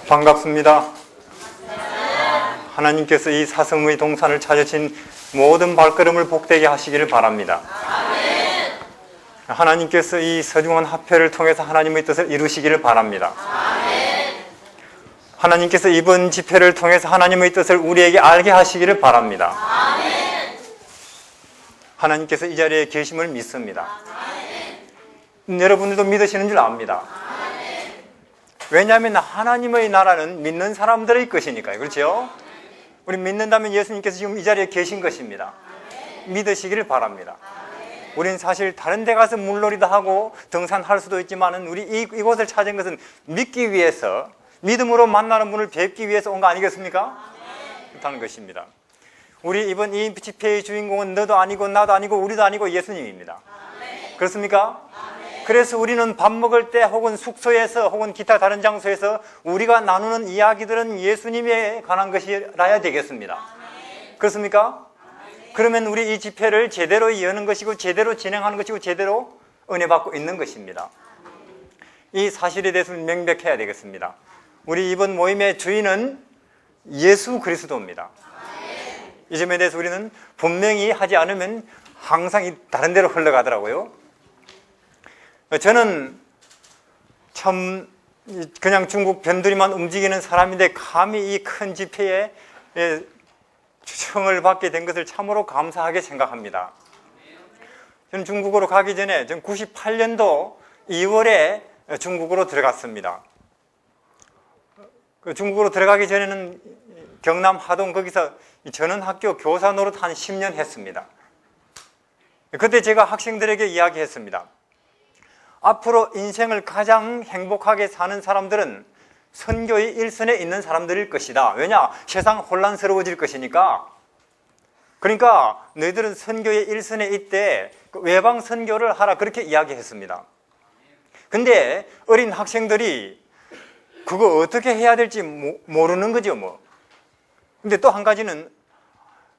반갑습니다. 하나님께서 이 사성의 동산을 찾으신 모든 발걸음을 복되게 하시기를 바랍니다. 하나님께서 이 서중한 합회를 통해서 하나님의 뜻을 이루시기를 바랍니다. 하나님께서 이번 집회를 통해서 하나님의 뜻을 우리에게 알게 하시기를 바랍니다. 하나님께서 이 자리에 계심을 믿습니다. 여러분들도 믿으시는 줄 압니다. 왜냐하면 하나님의 나라는 믿는 사람들의 것이니까요. 그렇죠? 우리 믿는다면 예수님께서 지금 이 자리에 계신 것입니다. 믿으시기를 바랍니다. 우리는 사실 다른 데 가서 물놀이도 하고 등산할 수도 있지만 우리 이곳을 찾은 것은 믿기 위해서, 믿음으로 만나는 분을 뵙기 위해서 온 거 아니겠습니까? 그렇다는 것입니다. 우리 이번 이 집회의 주인공은 너도 아니고 나도 아니고 우리도 아니고 예수님입니다. 그렇습니까? 그래서 우리는 밥 먹을 때 혹은 숙소에서 혹은 기타 다른 장소에서 우리가 나누는 이야기들은 예수님에 관한 것이라야 되겠습니다. 그렇습니까? 그러면 우리 이 집회를 제대로 여는 것이고 제대로 진행하는 것이고 제대로 은혜 받고 있는 것입니다. 이 사실에 대해서는 명백해야 되겠습니다. 우리 이번 모임의 주인은 예수 그리스도입니다. 이 점에 대해서 우리는 분명히 하지 않으면 항상 다른 데로 흘러가더라고요. 저는 참 그냥 중국 변두리만 움직이는 사람인데 감히 이 큰 집회에 초청을 받게 된 것을 참으로 감사하게 생각합니다. 저는 중국으로 가기 전에 98년도 2월에 중국으로 들어갔습니다. 중국으로 들어가기 전에는 경남 하동 거기서 전원학교 교사 노릇 한 10년 했습니다. 그때 제가 학생들에게 이야기했습니다. 앞으로 인생을 가장 행복하게 사는 사람들은 선교의 일선에 있는 사람들일 것이다. 왜냐? 세상 혼란스러워질 것이니까. 그러니까 너희들은 선교의 일선에 있대 외방 선교를 하라, 그렇게 이야기했습니다. 근데 어린 학생들이 그거 어떻게 해야 될지 모르는 거죠, 뭐. 근데 또 한 가지는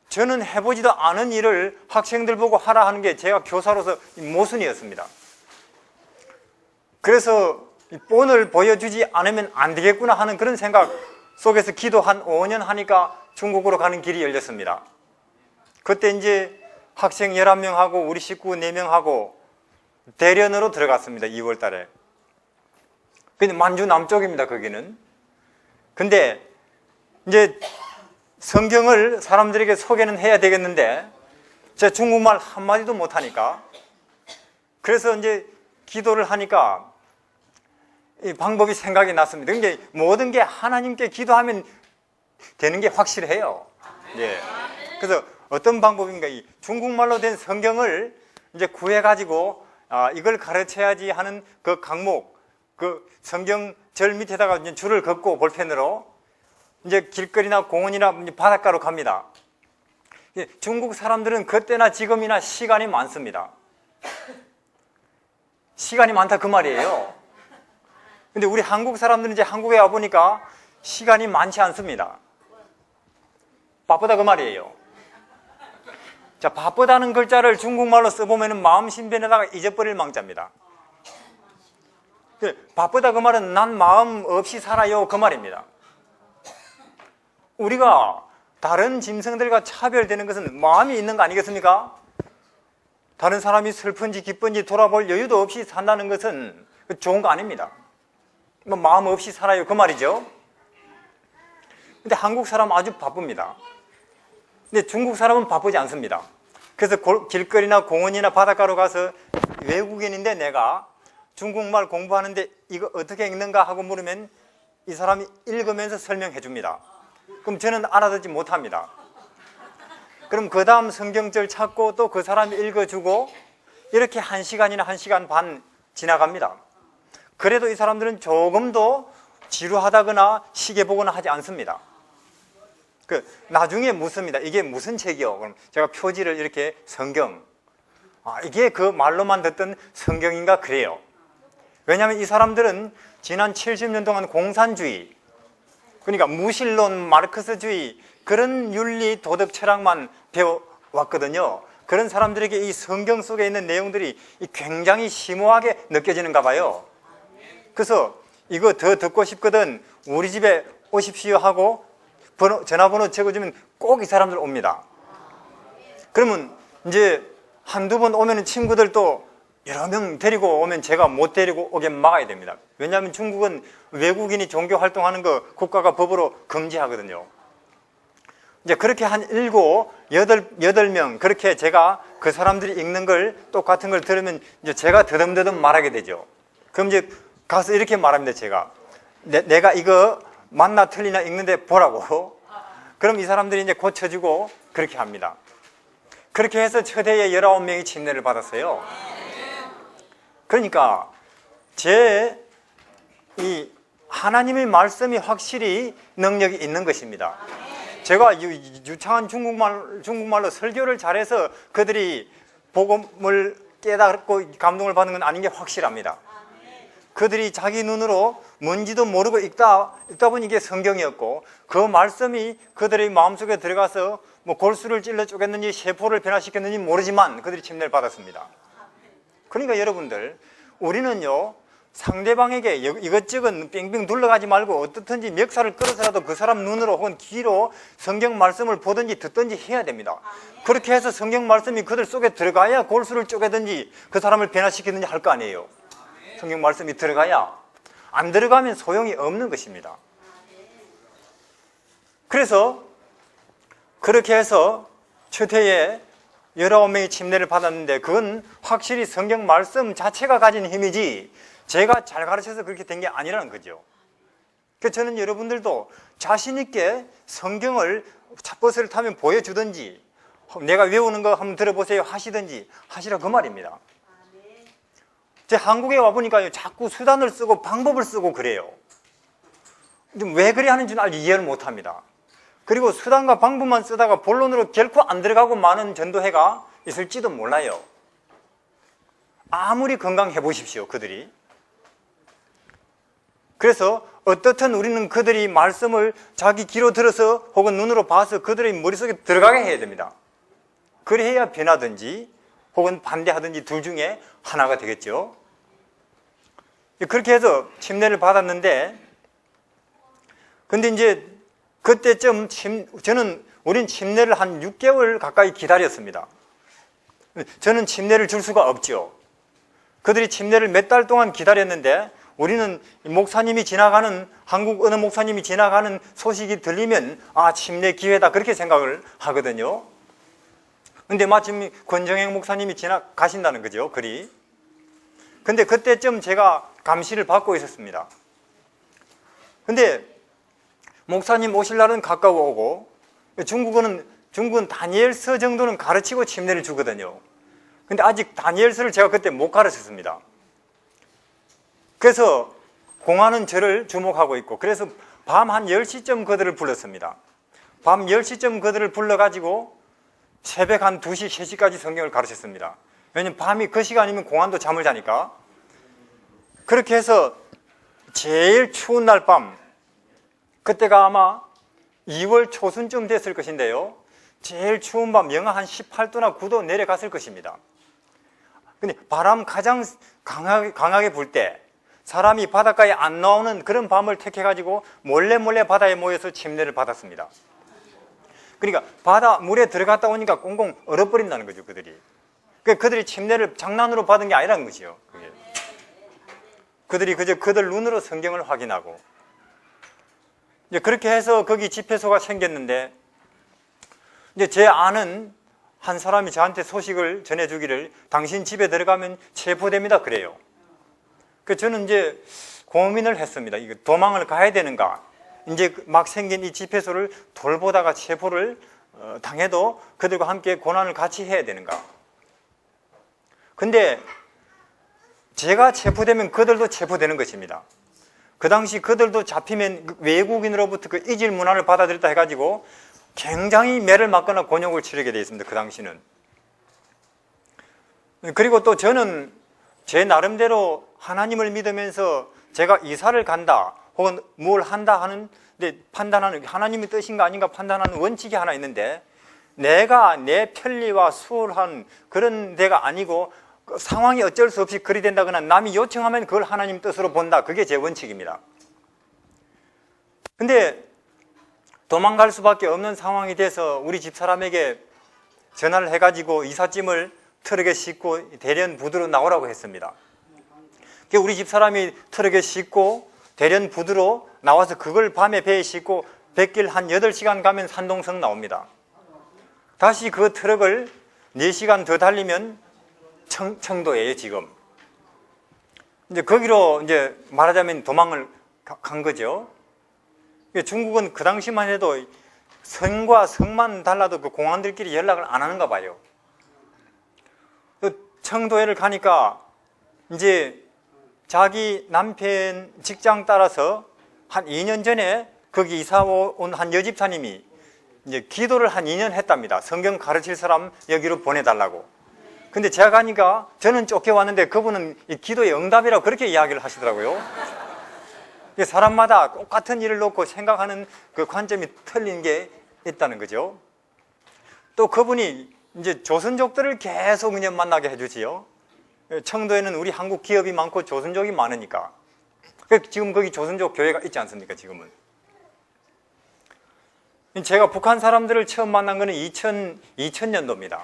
저는 해보지도 않은 일을 학생들 보고 하라 하는 게 제가 교사로서 모순이었습니다. 그래서 본을 보여주지 않으면 안 되겠구나 하는 그런 생각 속에서 기도 한 5년 하니까 중국으로 가는 길이 열렸습니다. 그때 이제 학생 11명하고 우리 식구 4명하고 대련으로 들어갔습니다. 2월 달에. 근데 만주 남쪽입니다, 거기는. 근데 이제 성경을 사람들에게 소개는 해야 되겠는데 제가 중국말 한마디도 못하니까, 그래서 이제 기도를 하니까 이 방법이 생각이 났습니다. 그러니까 모든 게 하나님께 기도하면 되는 게 확실해요. 예. 그래서 어떤 방법인가, 이 중국말로 된 성경을 이제 구해가지고 이걸 가르쳐야지 하는 그 강목, 그 성경 절 밑에다가 이제 줄을 긋고 볼펜으로 이제 길거리나 공원이나 바닷가로 갑니다. 중국 사람들은 그때나 지금이나 시간이 많습니다. 시간이 많다 그 말이에요. 근데 우리 한국 사람들은 이제 한국에 와보니까 시간이 많지 않습니다. 바쁘다 그 말이에요. 자, 바쁘다는 글자를 중국말로 써보면 마음 신변에다가 잊어버릴 망자입니다. 바쁘다 그 말은 난 마음 없이 살아요 그 말입니다. 우리가 다른 짐승들과 차별되는 것은 마음이 있는 거 아니겠습니까? 다른 사람이 슬픈지 기쁜지 돌아볼 여유도 없이 산다는 것은 좋은 거 아닙니다. 마음 없이 살아요 그 말이죠. 근데 한국 사람은 아주 바쁩니다. 근데 중국 사람은 바쁘지 않습니다. 그래서 길거리나 공원이나 바닷가로 가서 외국인인데 내가 중국말 공부하는데 이거 어떻게 읽는가 하고 물으면 이 사람이 읽으면서 설명해 줍니다. 그럼 저는 알아듣지 못합니다. 그럼 그 다음 성경절 찾고 또 그 사람이 읽어주고 이렇게 1시간이나 1시간 반 지나갑니다. 그래도 이 사람들은 조금도 지루하다거나 시계 보거나 하지 않습니다. 나중에 묻습니다. 이게 무슨 책이요? 그럼 제가 표지를 이렇게 성경. 이게 그 말로만 듣던 성경인가 그래요. 왜냐하면 이 사람들은 지난 70년 동안 공산주의, 그러니까 무신론, 마르크스주의 그런 윤리 도덕 철학만 배워왔거든요. 그런 사람들에게 이 성경 속에 있는 내용들이 굉장히 심오하게 느껴지는가 봐요. 그래서 이거 더 듣고 싶거든 우리 집에 오십시오 하고 전화번호 적어주면 꼭 이 사람들 옵니다. 그러면 이제 한두 번 오면 친구들도 여러 명 데리고 오면 제가 못 데리고 오게 막아야 됩니다. 왜냐하면 중국은 외국인이 종교 활동하는 거 국가가 법으로 금지하거든요. 이제 그렇게 한 7, 8명 그렇게 제가 그 사람들이 읽는 걸 똑같은 걸 들으면 이제 제가 더듬더듬 말하게 되죠. 그럼 이제 가서 이렇게 말합니다. 제가 내가 이거 맞나 틀리나 읽는데 보라고. 그럼 이 사람들이 이제 고쳐주고 그렇게 합니다. 그렇게 해서 최대의 19명이 침례를 받았어요. 그러니까 이 하나님의 말씀이 확실히 능력이 있는 것입니다. 제가 유창한 중국말로 설교를 잘해서 그들이 복음을 깨닫고 감동을 받는 건 아닌 게 확실합니다. 그들이 자기 눈으로 뭔지도 모르고 읽다 보니 이게 성경이었고 그 말씀이 그들의 마음속에 들어가서 뭐 골수를 찔러 쪼갰는지 세포를 변화시켰는지 모르지만 그들이 침례를 받았습니다. 그러니까 여러분들 우리는요 상대방에게 이것저것 빙빙 둘러가지 말고 어떻든지 멱살을 끌어서라도 그 사람 눈으로 혹은 귀로 성경 말씀을 보든지 듣든지 해야 됩니다. 그렇게 해서 성경 말씀이 그들 속에 들어가야 골수를 쪼개든지 그 사람을 변화시키든지 할 거 아니에요. 성경 말씀이 들어가야. 안 들어가면 소용이 없는 것입니다. 그래서 그렇게 해서 최대의 19명이 침례를 받았는데 그건 확실히 성경 말씀 자체가 가진 힘이지 제가 잘 가르쳐서 그렇게 된 게 아니라는 거죠. 그래서 저는 여러분들도 자신 있게 성경을 버스를 타면 보여주든지 내가 외우는 거 한번 들어보세요 하시든지 하시라 그 말입니다. 제가 한국에 와보니까 자꾸 수단을 쓰고 방법을 쓰고 그래요. 왜 그래 하는지는 아직 이해를 못합니다. 그리고 수단과 방법만 쓰다가 본론으로 결코 안 들어가고 많은 전도회가 있을지도 몰라요. 아무리 건강해 보십시오 그들이. 그래서 어떻든 우리는 그들이 말씀을 자기 귀로 들어서 혹은 눈으로 봐서 그들의 머릿속에 들어가게 해야 됩니다. 그래야 변하든지 혹은 반대하든지 둘 중에 하나가 되겠죠. 그렇게 해서 침례를 받았는데 근데 이제 그때쯤 우린 침례를 한 6개월 가까이 기다렸습니다. 저는 침례를 줄 수가 없죠. 그들이 침례를 몇 달 동안 기다렸는데 우리는 목사님이 지나가는 한국 어느 목사님이 지나가는 소식이 들리면 아 침례 기회다 그렇게 생각을 하거든요. 근데 마침 권정행 목사님이 지나가신다는 거죠. 그리. 근데 그때쯤 제가 감시를 받고 있었습니다. 근데 목사님 오실 날은 가까워 오고 중국은 다니엘서 정도는 가르치고 침례를 주거든요. 근데 아직 다니엘서를 제가 그때 못 가르쳤습니다. 그래서 공안은 저를 주목하고 있고 그래서 밤 한 10시쯤 그들을 불렀습니다. 밤 10시쯤 그들을 불러가지고 새벽 한 2시, 3시까지 성경을 가르쳤습니다. 왜냐면 밤이 그 시간이면 공안도 잠을 자니까. 그렇게 해서 제일 추운 날 밤 그때가 아마 2월 초순쯤 됐을 것인데요. 제일 추운 밤 영하 한 18도나 9도 내려갔을 것입니다. 근데 바람 가장 강하게 불 때 사람이 바닷가에 안 나오는 그런 밤을 택해가지고 몰래 바다에 모여서 침례를 받았습니다. 그러니까 바다 물에 들어갔다 오니까 꽁꽁 얼어버린다는 거죠, 그들이. 그들이 침례를 장난으로 받은 게 아니라는 것이요. 그게. 그들이 그저 그들 눈으로 성경을 확인하고. 이제 그렇게 해서 거기 집회소가 생겼는데, 이제 제 아는 한 사람이 저한테 소식을 전해주기를 당신 집에 들어가면 체포됩니다. 그래요. 그래서 저는 이제 고민을 했습니다. 이거 도망을 가야 되는가? 이제 막 생긴 이 집회소를 돌보다가 체포를 당해도 그들과 함께 고난을 같이 해야 되는가? 근데 제가 체포되면 그들도 체포되는 것입니다. 그 당시 그들도 잡히면 외국인으로부터 그 이질 문화를 받아들였다 해가지고 굉장히 매를 맞거나 곤욕을 치르게 되어 있습니다. 그 당시는. 그리고 또 저는 제 나름대로 하나님을 믿으면서 제가 이사를 간다 혹은 뭘 한다 하는 판단하는 하나님의 뜻인가 아닌가 판단하는 원칙이 하나 있는데 내가 내 편리와 수월한 그런 데가 아니고 상황이 어쩔 수 없이 그리 된다거나 남이 요청하면 그걸 하나님 뜻으로 본다. 그게 제 원칙입니다. 근데 도망갈 수밖에 없는 상황이 돼서 우리 집사람에게 전화를 해가지고 이삿짐을 트럭에 싣고 대련 부두로 나오라고 했습니다. 우리 집사람이 트럭에 싣고 대련 부두로 나와서 그걸 밤에 배에 싣고 백길 한 8시간 가면 산동성 나옵니다. 다시 그 트럭을 4시간 더 달리면 청도예요, 지금. 이제 거기로 이제 말하자면 도망을 간 거죠. 중국은 그 당시만 해도 성과 성만 달라도 그 공안들끼리 연락을 안 하는가 봐요. 청도에를 가니까 이제 자기 남편 직장 따라서 한 2년 전에 거기 이사 온 한 여집사님이 이제 기도를 한 2년 했답니다. 성경 가르칠 사람 여기로 보내달라고. 근데 제가 가니까 저는 쫓겨왔는데 그분은 이 기도의 응답이라고 그렇게 이야기를 하시더라고요. 사람마다 똑같은 일을 놓고 생각하는 그 관점이 틀린 게 있다는 거죠. 또 그분이 이제 조선족들을 계속 그냥 만나게 해주지요. 청도에는 우리 한국 기업이 많고 조선족이 많으니까. 지금 거기 조선족 교회가 있지 않습니까, 지금은. 제가 북한 사람들을 처음 만난 거는 2000년도입니다.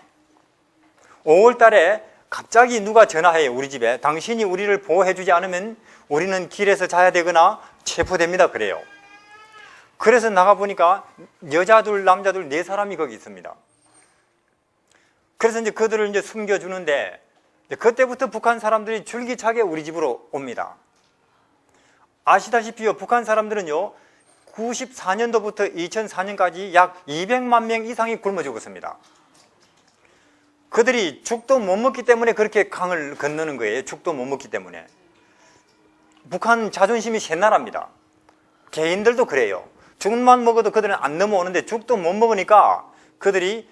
5월 달에 갑자기 누가 전화해요, 우리 집에. 당신이 우리를 보호해주지 않으면 우리는 길에서 자야 되거나 체포됩니다, 그래요. 그래서 나가보니까 여자 둘, 남자 둘, 4사람이 거기 있습니다. 그래서 이제 그들을 이제 숨겨주는데, 그때부터 북한 사람들이 줄기차게 우리 집으로 옵니다. 아시다시피요, 북한 사람들은요, 94년도부터 2004년까지 약 200만 명 이상이 굶어 죽었습니다. 그들이 죽도 못 먹기 때문에 그렇게 강을 건너는 거예요. 죽도 못 먹기 때문에. 북한 자존심이 센 나라입니다. 개인들도 그래요. 죽만 먹어도 그들은 안 넘어오는데 죽도 못 먹으니까 그들이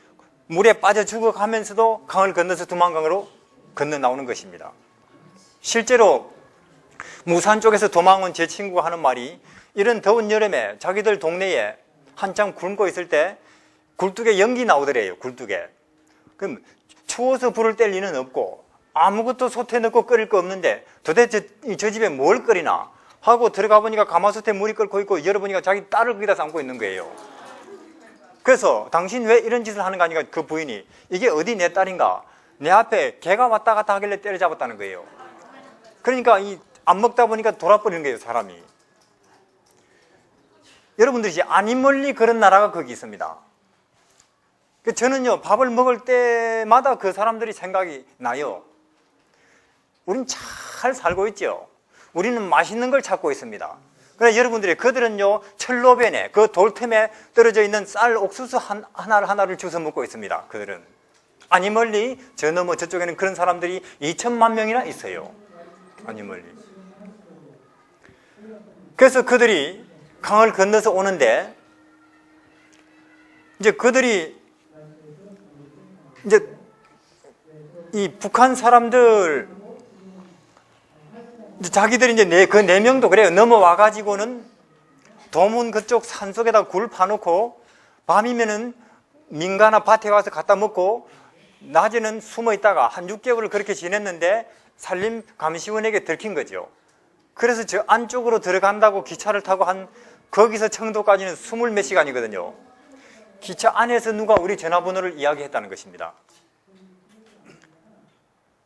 물에 빠져 죽어가면서도 강을 건너서 두만강으로 건너 나오는 것입니다. 실제로 무산 쪽에서 도망온 제 친구가 하는 말이, 이런 더운 여름에 자기들 동네에 한참 굶고 있을 때 굴뚝에 연기 나오더래요. 굴뚝에. 그럼 추워서 불을 뗄 리는 없고 아무것도 솥에 넣고 끓일 거 없는데 도대체 저 집에 뭘 끓이나 하고 들어가 보니까 가마솥에 물이 끓고 있고 열어보니까 자기 딸을 거기다 삶고 있는 거예요. 그래서 당신 왜 이런 짓을 하는가 하니까 그 부인이, 이게 어디 내 딸인가, 내 앞에 개가 왔다 갔다 하길래 때려잡았다는 거예요. 그러니까 안 먹다 보니까 돌아버리는 거예요, 사람이. 여러분들이 이제 아니 멀리 그런 나라가 거기 있습니다. 저는요, 밥을 먹을 때마다 그 사람들이 생각이 나요. 우린 잘 살고 있죠. 우리는 맛있는 걸 찾고 있습니다. 그래서 여러분들이, 그들은요, 철로변에 그 돌틈에 떨어져 있는 쌀 옥수수 하나를 주워 먹고 있습니다. 그들은 아니 멀리 저 너머 저쪽에는 그런 사람들이 2천만 명이나 있어요. 아니 멀리. 그래서 그들이 강을 건너서 오는데, 이제 그들이 이제 이 북한 사람들, 자기들이 이제 그 4명도 그래요. 넘어와 가지고는 도문 그쪽 산속에다 굴 파놓고 밤이면은 민가나 밭에 가서 갖다 먹고 낮에는 숨어 있다가 한 6개월을 그렇게 지냈는데 산림 감시원에게 들킨 거죠. 그래서 저 안쪽으로 들어간다고 기차를 타고 거기서 청도까지는 20몇 시간이거든요. 기차 안에서 누가 우리 전화번호를 이야기했다는 것입니다.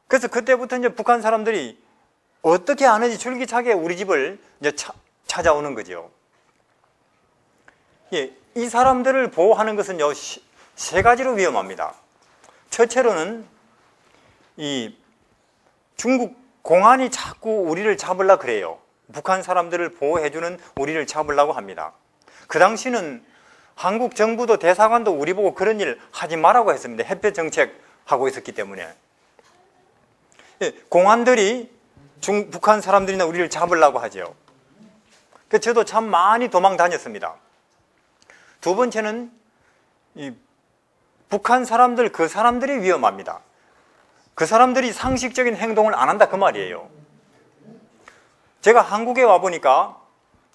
그래서 그때부터 이제 북한 사람들이 어떻게 하는지 줄기차게 우리 집을 이제 찾아오는 거죠. 예, 이 사람들을 보호하는 것은요, 3가지로 위험합니다. 첫째로는 이 중국 공안이 자꾸 우리를 잡으려고 그래요. 북한 사람들을 보호해주는 우리를 잡으려고 합니다. 그 당시는 한국 정부도 대사관도 우리 보고 그런 일 하지 말라고 했습니다. 햇볕 정책 하고 있었기 때문에. 공안들이 북한 사람들이나 우리를 잡으려고 하죠. 그래서 저도 참 많이 도망 다녔습니다. 두 번째는 이 북한 사람들, 그 사람들이 위험합니다. 그 사람들이 상식적인 행동을 안 한다 그 말이에요. 제가 한국에 와보니까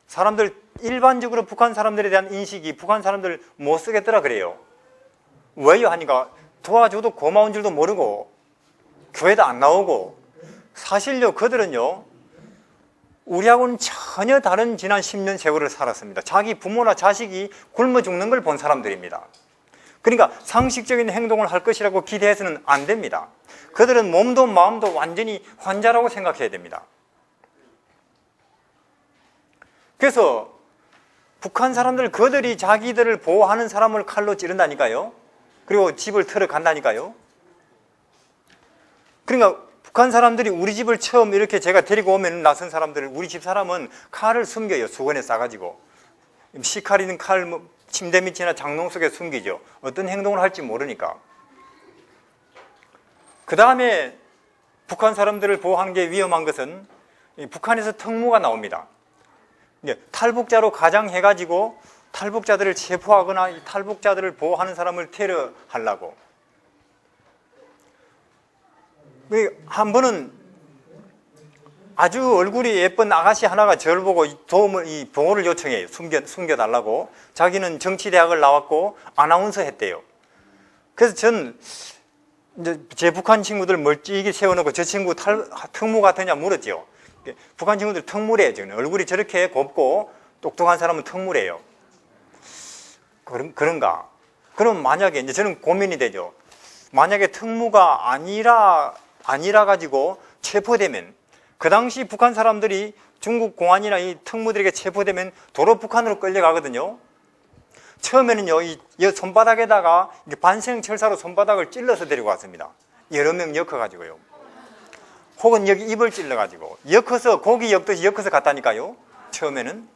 사람들, 일반적으로 북한 사람들에 대한 인식이 북한 사람들 못 쓰겠더라 그래요. 왜요 하니까 도와줘도 고마운 줄도 모르고 교회도 안 나오고 사실요 그들은요 우리하고는 전혀 다른 지난 10년 세월을 살았습니다. 자기 부모나 자식이 굶어 죽는 걸 본 사람들입니다. 그러니까 상식적인 행동을 할 것이라고 기대해서는 안 됩니다. 그들은 몸도 마음도 완전히 환자라고 생각해야 됩니다. 그래서 북한 사람들 그들이 자기들을 보호하는 사람을 칼로 찌른다니까요. 그리고 집을 털어 간다니까요. 그러니까 북한 사람들이 우리 집을 처음 이렇게 제가 데리고 오면 낯선 사람들을 우리 집 사람은 칼을 숨겨요. 수건에 싸가지고. 시칼이든 칼 침대 밑이나 장롱 속에 숨기죠. 어떤 행동을 할지 모르니까. 그 다음에 북한 사람들을 보호하는 게 위험한 것은 북한에서 특무가 나옵니다. 탈북자로 가장해가지고 탈북자들을 체포하거나 이 탈북자들을 보호하는 사람을 테러하려고. 한 번은 아주 얼굴이 예쁜 아가씨 하나가 저를 보고 보호를 요청해요. 숨겨달라고. 자기는 정치대학을 나왔고 아나운서 했대요. 그래서 전 제 북한 친구들 멀찍이 세워놓고 저 친구 특무 같으냐 물었죠. 북한 친구들 특무래요. 지금 얼굴이 저렇게 곱고 똑똑한 사람은 특무래요. 그런가? 그럼 만약에 이제 저는 고민이 되죠. 만약에 특무가 아니라 가지고 체포되면 그 당시 북한 사람들이 중국 공안이나 이 특무들에게 체포되면 도로 북한으로 끌려가거든요. 처음에는요, 이 손바닥에다가 반생철사로 손바닥을 찔러서 데리고 왔습니다. 여러 명 엮어가지고요. 혹은 여기 입을 찔러가지고 고기 엮듯이 엮어서 갔다니까요. 처음에는.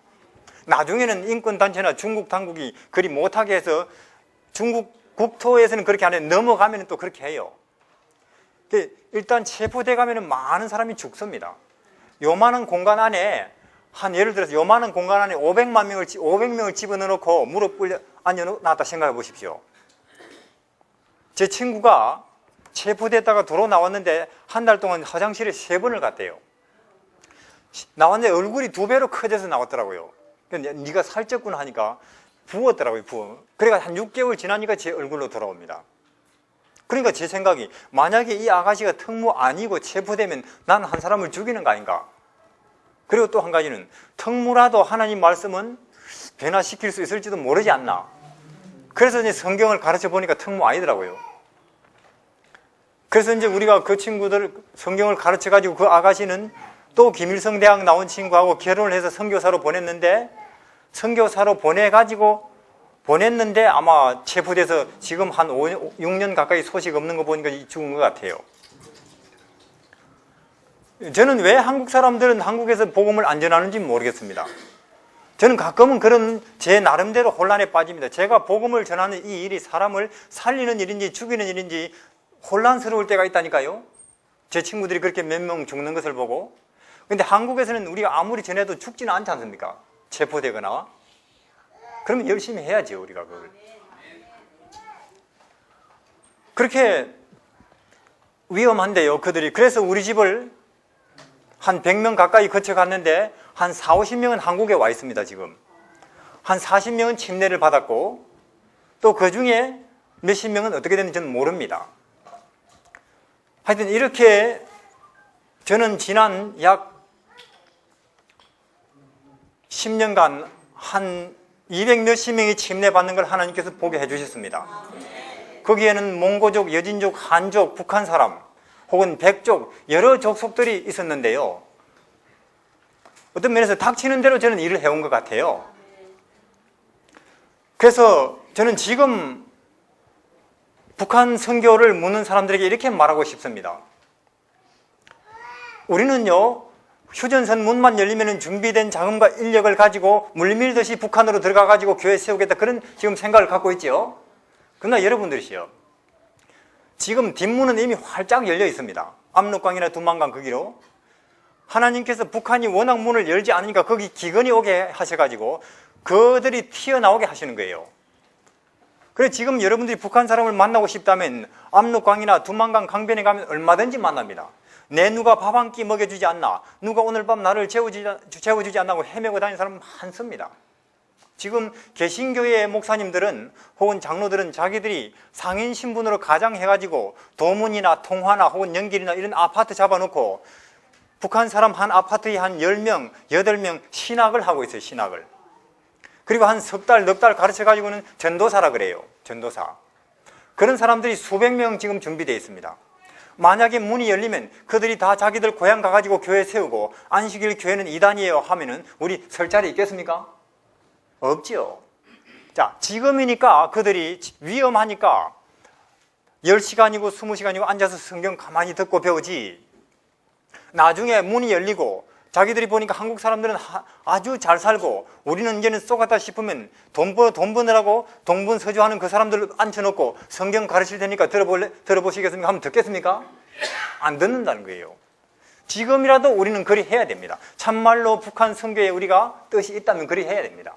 나중에는 인권단체나 중국 당국이 그리 못하게 해서 중국 국토에서는 그렇게 안 해. 넘어가면 또 그렇게 해요. 일단 체포돼 가면 많은 사람이 죽습니다. 요만한 공간 안에 예를 들어서 요만한 공간 안에 500명을 집어넣어놓고 무릎 꿇려 앉아놨다 생각해 보십시오. 제 친구가 체포됐다가 도로 나왔는데 한 달 동안 화장실에 3번을 갔대요. 나왔는데 얼굴이 2배로 커져서 나왔더라고요. 네가 살쪘구나 하니까 부었더라고요. 그러니까 한 6개월 지나니까 제 얼굴로 돌아옵니다. 그러니까 제 생각이 만약에 이 아가씨가 특무 아니고 체포되면 나는 한 사람을 죽이는 거 아닌가. 그리고 또 한 가지는 특무라도 하나님 말씀은 변화시킬 수 있을지도 모르지 않나. 그래서 이제 성경을 가르쳐 보니까 특무 아니더라고요. 그래서 이제 우리가 그 친구들 성경을 가르쳐 가지고 그 아가씨는 또 김일성 대학 나온 친구하고 결혼을 해서 선교사로 보냈는데 보냈는데 아마 체포돼서 지금 한 6년 가까이 소식 없는 거 보니까 죽은 것 같아요. 저는 왜 한국 사람들은 한국에서 복음을 안 전하는지 모르겠습니다. 저는 가끔은 그런 제 나름대로 혼란에 빠집니다. 제가 복음을 전하는 이 일이 사람을 살리는 일인지 죽이는 일인지 혼란스러울 때가 있다니까요. 제 친구들이 그렇게 몇 명 죽는 것을 보고. 근데 한국에서는 우리가 아무리 전해도 죽지는 않지 않습니까? 체포되거나. 그러면 열심히 해야죠, 우리가 그걸. 그렇게 위험한데요, 그들이. 그래서 우리 집을 한 100명 가까이 거쳐갔는데 한 40-50명은 한국에 와 있습니다, 지금. 한 40명은 침례를 받았고 또 그 중에 몇십 명은 어떻게 됐는지 저는 모릅니다. 하여튼 이렇게 저는 지난 약 10년간 한 200 몇십 명이 침례받는 걸 하나님께서 보게 해주셨습니다. 거기에는 몽고족, 여진족, 한족, 북한 사람 혹은 백족 여러 족속들이 있었는데요. 어떤 면에서 닥치는 대로 저는 일을 해온 것 같아요. 그래서 저는 지금 북한 선교를 묻는 사람들에게 이렇게 말하고 싶습니다. 우리는요, 휴전선 문만 열리면 준비된 자금과 인력을 가지고 물밀듯이 북한으로 들어가가지고 교회 세우겠다, 그런 지금 생각을 갖고 있죠. 그러나 여러분들이시요, 지금 뒷문은 이미 활짝 열려 있습니다. 압록강이나 두만강 그 길로. 하나님께서 북한이 워낙 문을 열지 않으니까 거기 기근이 오게 하셔가지고 그들이 튀어나오게 하시는 거예요. 그래서 지금 여러분들이 북한 사람을 만나고 싶다면 압록강이나 두만강 강변에 가면 얼마든지 만납니다. 내 누가 밥 한 끼 먹여주지 않나, 누가 오늘 밤 나를 재워주지 않나고 헤매고 다니는 사람은 많습니다. 지금 개신교의 목사님들은 혹은 장로들은 자기들이 상인 신분으로 가장해가지고 도문이나 통화나 혹은 연길이나 이런 아파트 잡아놓고 북한 사람 한 아파트에 한 10명, 8명 신학을 하고 있어요. 신학을. 그리고 한 석 달, 넉 달 가르쳐가지고는 전도사라 그래요. 전도사. 그런 사람들이 수백 명 지금 준비되어 있습니다. 만약에 문이 열리면 그들이 다 자기들 고향 가가지고 교회 세우고 안식일 교회는 이단이에요 하면은 우리 설 자리 있겠습니까? 없지요. 자, 지금이니까 그들이 위험하니까 10시간이고 20시간이고 앉아서 성경 가만히 듣고 배우지, 나중에 문이 열리고 자기들이 보니까 한국 사람들은 아주 잘 살고 우리는 이제는 쏘갔다 싶으면 돈 버느라고 동분서주하는 그 사람들을 앉혀놓고 성경 가르칠 테니까 들어보시겠습니까? 하면 듣겠습니까? 안 듣는다는 거예요. 지금이라도 우리는 그리 해야 됩니다. 참말로 북한 선교에 우리가 뜻이 있다면 그리 해야 됩니다.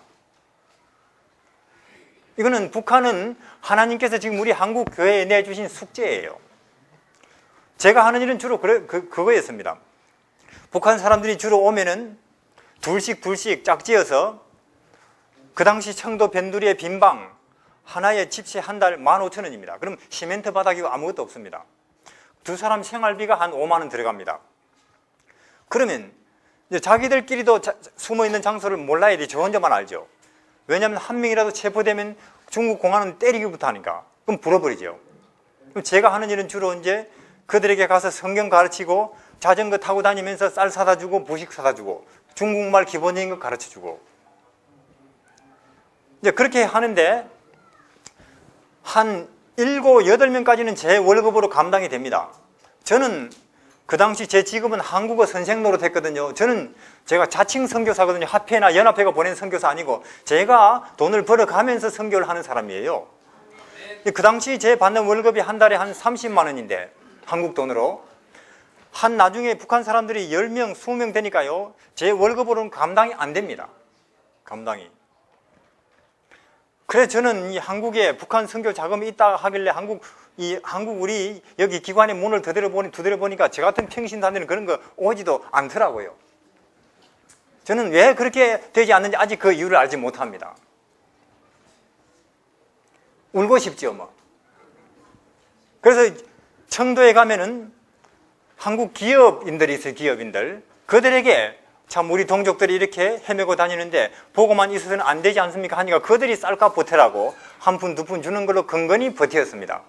이거는 북한은 하나님께서 지금 우리 한국 교회에 내주신 숙제예요. 제가 하는 일은 주로 그거였습니다. 북한 사람들이 주로 오면은 둘씩 짝지어서 그 당시 청도 변두리의 빈방 하나의 집시 한 달 15,000원입니다. 그럼 시멘트 바닥이고 아무것도 없습니다. 두 사람 생활비가 한 5만 원 들어갑니다. 그러면 이제 자기들끼리도 숨어있는 장소를 몰라야 돼. 저 혼자만 알죠. 왜냐하면 한 명이라도 체포되면 중국 공안은 때리기부터 하니까. 그럼 불어버리죠. 그럼 제가 하는 일은 주로 이제 그들에게 가서 성경 가르치고 자전거 타고 다니면서 쌀 사다 주고 부식 사다 주고 중국말 기본적인 거 가르쳐 주고, 이제 그렇게 하는데 한 7, 8명까지는 제 월급으로 감당이 됩니다. 저는 그 당시 제 직업은 한국어 선생 노릇 했거든요. 제가 자칭 선교사거든요. 합회나 연합회가 보낸 선교사 아니고 제가 돈을 벌어가면서 선교를 하는 사람이에요. 그 당시 제 받는 월급이 한 달에 한 30만 원인데 한국 돈으로 나중에 북한 사람들이 10명, 20명 되니까요, 제 월급으로는 감당이 안 됩니다. 감당이. 그래서 저는 이 한국에 북한 선교 자금이 있다 하길래 한국 우리 여기 기관의 문을 두드려 보니까 저 같은 평신단들은 그런 거 오지도 않더라고요. 저는 왜 그렇게 되지 않는지 아직 그 이유를 알지 못합니다. 울고 싶죠, 뭐. 그래서 청도에 가면은 한국 기업인들이 있어요, 기업인들. 그들에게 참 우리 동족들이 이렇게 헤매고 다니는데 보고만 있어서는 안 되지 않습니까? 하니까 그들이 쌀값 보태라고 한 푼, 두 푼 주는 걸로 근근히 버텼습니다.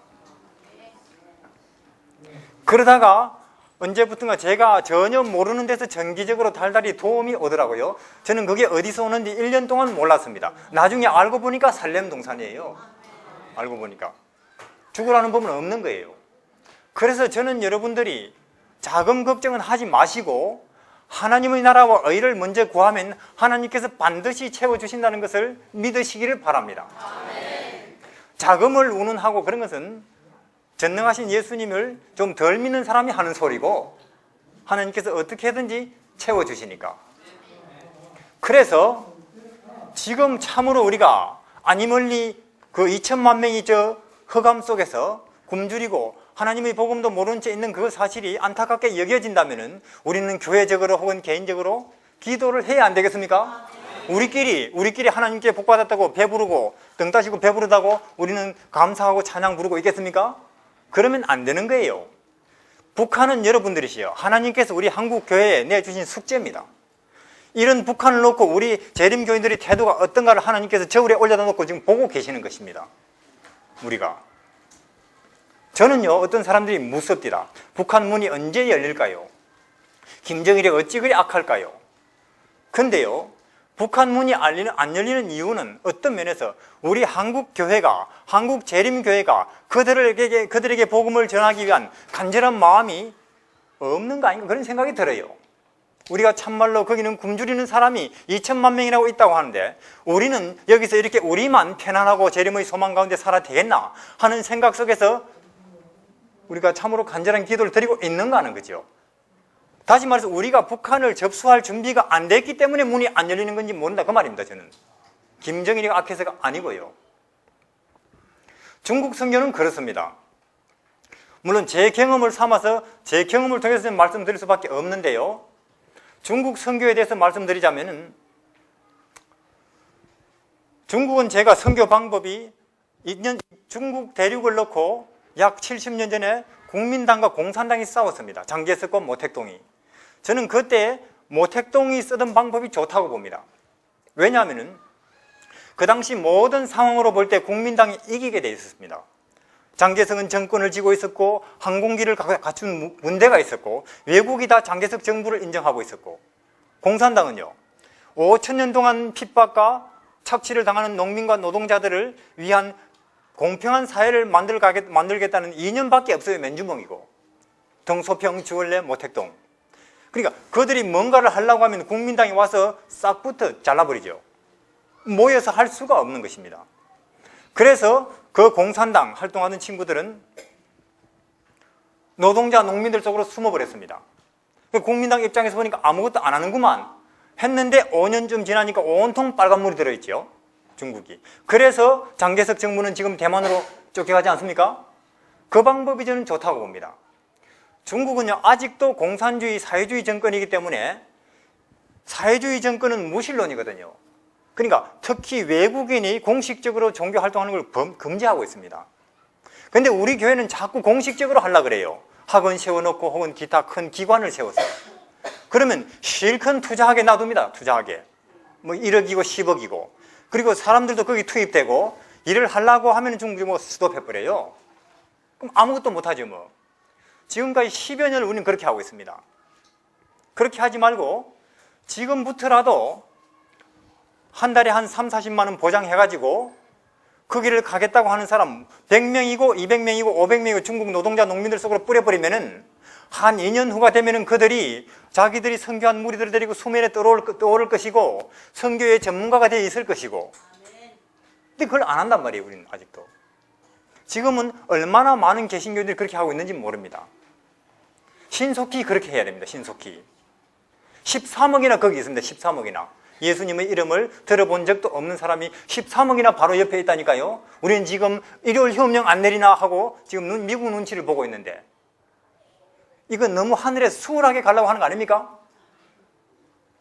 그러다가 언제부턴가 제가 전혀 모르는 데서 정기적으로 달달이 도움이 오더라고요. 저는 그게 어디서 오는지 1년 동안 몰랐습니다. 나중에 알고 보니까 살렘동산이에요. 알고 보니까. 죽으라는 법은 없는 거예요. 그래서 저는 여러분들이 자금 걱정은 하지 마시고 하나님의 나라와 의를 먼저 구하면 하나님께서 반드시 채워주신다는 것을 믿으시기를 바랍니다. 자금을 운운하고 그런 것은 전능하신 예수님을 좀 덜 믿는 사람이 하는 소리고 하나님께서 어떻게든지 채워주시니까. 그래서 지금 참으로 우리가 아니 멀리 그 2천만 명이 저 흑암 속에서 굶주리고 하나님의 복음도 모르는 채 있는 그 사실이 안타깝게 여겨진다면 우리는 교회적으로 혹은 개인적으로 기도를 해야 안 되겠습니까? 우리끼리 하나님께 복 받았다고 배부르고 등 따시고 배부르다고 우리는 감사하고 찬양 부르고 있겠습니까? 그러면 안 되는 거예요. 북한은 여러분들이시요, 하나님께서 우리 한국 교회에 내주신 숙제입니다. 이런 북한을 놓고 우리 재림교인들의 태도가 어떤가를 하나님께서 저울에 올려다 놓고 지금 보고 계시는 것입니다. 우리가. 저는요, 어떤 사람들이 무섭디다. 북한 문이 언제 열릴까요? 김정일이 어찌 그리 악할까요? 근데요, 북한 문이 안 열리는 이유는 어떤 면에서 우리 한국 교회가, 한국 재림교회가 그들에게 복음을 전하기 위한 간절한 마음이 없는 거 아닌가 그런 생각이 들어요. 우리가 참말로 거기는 굶주리는 사람이 2천만 명이라고 있다고 하는데 우리는 여기서 이렇게 우리만 편안하고 재림의 소망 가운데 살아야 되겠나 하는 생각 속에서 우리가 참으로 간절한 기도를 드리고 있는가 하는 거죠. 다시 말해서 우리가 북한을 접수할 준비가 안 됐기 때문에 문이 안 열리는 건지 모른다 그 말입니다. 저는 김정일이 악해서가 아니고요. 중국 선교는 그렇습니다. 물론 제 경험을 삼아서 제 경험을 통해서 말씀드릴 수밖에 없는데요, 중국 선교에 대해서 말씀드리자면은 중국은 제가 선교 방법이 중국 대륙을 넣고 약 70년 전에 국민당과 공산당이 싸웠습니다. 장제석과 모택동이. 저는 그때 모택동이 쓰던 방법이 좋다고 봅니다. 왜냐하면 그 당시 모든 상황으로 볼 때 국민당이 이기게 돼 있었습니다. 장제석은 정권을 쥐고 있었고 항공기를 갖춘 문대가 있었고 외국이 다 장제석 정부를 인정하고 있었고, 공산당은요 5천년 동안 핍박과 착취를 당하는 농민과 노동자들을 위한 공평한 사회를 만들겠다는 이념밖에 없어요. 맨주먹이고 동소평, 주얼레, 모택동. 그러니까 그들이 뭔가를 하려고 하면 국민당이 와서 싹부터 잘라버리죠. 모여서 할 수가 없는 것입니다. 그래서 그 공산당 활동하는 친구들은 노동자, 농민들 속으로 숨어버렸습니다. 국민당 입장에서 보니까 아무것도 안 하는구만 했는데 5년쯤 지나니까 온통 빨간물이 들어있죠. 중국이. 그래서 장제석 정부는 지금 대만으로 쫓겨가지 않습니까? 그 방법이 저는 좋다고 봅니다. 중국은요 아직도 공산주의, 사회주의 정권이기 때문에 사회주의 정권은 무신론이거든요. 그러니까 특히 외국인이 공식적으로 종교 활동하는 걸 금지하고 있습니다. 그런데 우리 교회는 자꾸 공식적으로 하려고 그래요. 학원 세워놓고 혹은 기타 큰 기관을 세워서. 그러면 실컷 투자하게 놔둡니다. 투자하게. 뭐 1억이고 10억이고. 그리고 사람들도 거기 투입되고 일을 하려고 하면 중국이 뭐 스톱해버려요. 그럼 아무것도 못하죠 뭐. 지금까지 10여 년을 우리는 그렇게 하고 있습니다. 그렇게 하지 말고 지금부터라도 한 달에 한 3, 40만 원 보장해가지고 그 길을 가겠다고 하는 사람 100명이고 200명이고 500명이고 중국 노동자, 농민들 속으로 뿌려버리면은 한 2년 후가 되면은 그들이 자기들이 선교한 무리들을 데리고 수면에 떠오를 것이고 선교의 전문가가 되어 있을 것이고. 근데 그걸 안 한단 말이에요. 우리는 아직도. 지금은 얼마나 많은 개신교들이 그렇게 하고 있는지 모릅니다. 신속히 그렇게 해야 됩니다. 신속히. 13억이나 거기 있습니다. 13억이나. 예수님의 이름을 들어본 적도 없는 사람이 13억이나 바로 옆에 있다니까요. 우리는 지금 일요일 휴업령 안 내리나 하고 지금 미국 눈치를 보고 있는데, 이건 너무 하늘에 수월하게 가려고 하는 거 아닙니까?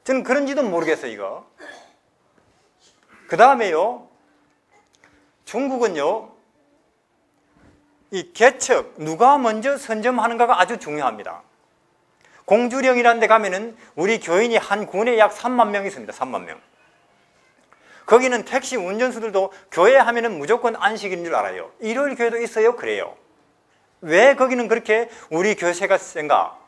저는 그런지도 모르겠어요. 이거. 그 다음에요, 중국은요 이 개척, 누가 먼저 선점하는가가 아주 중요합니다. 공주령이라는 데 가면은 우리 교인이 한 군에 약 3만 명 있습니다. 3만 명. 거기는 택시 운전수들도 교회 하면은 무조건 안식일인 줄 알아요. 일요일 교회도 있어요. 그래요. 왜 거기는 그렇게 우리 교세가 센가?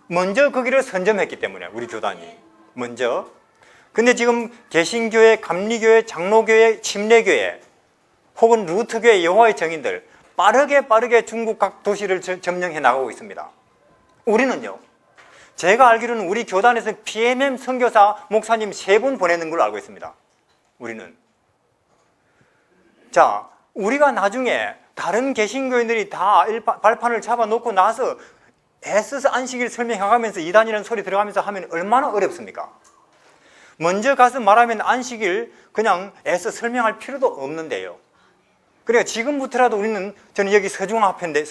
먼저 거기를 선점했기 때문에, 우리 교단이 먼저. 근데 지금 개신교회, 감리교회, 장로교회, 침례교회 혹은 루트교회, 여호와의 증인들 빠르게 중국 각 도시를 점령해 나가고 있습니다. 우리는요, 제가 알기로는 우리 교단에서 PMM 선교사 목사님 3분 보내는 걸로 알고 있습니다. 우리는. 자, 우리가 나중에 다른 개신교인들이 다 발판을 잡아놓고 나서 애써서 안식일 설명해가면서 이단이라는 소리 들어가면서 하면 얼마나 어렵습니까? 먼저 가서 말하면 안식일 그냥 애써 설명할 필요도 없는데요. 그러니까 지금부터라도 우리는, 저는 여기 서중학회인데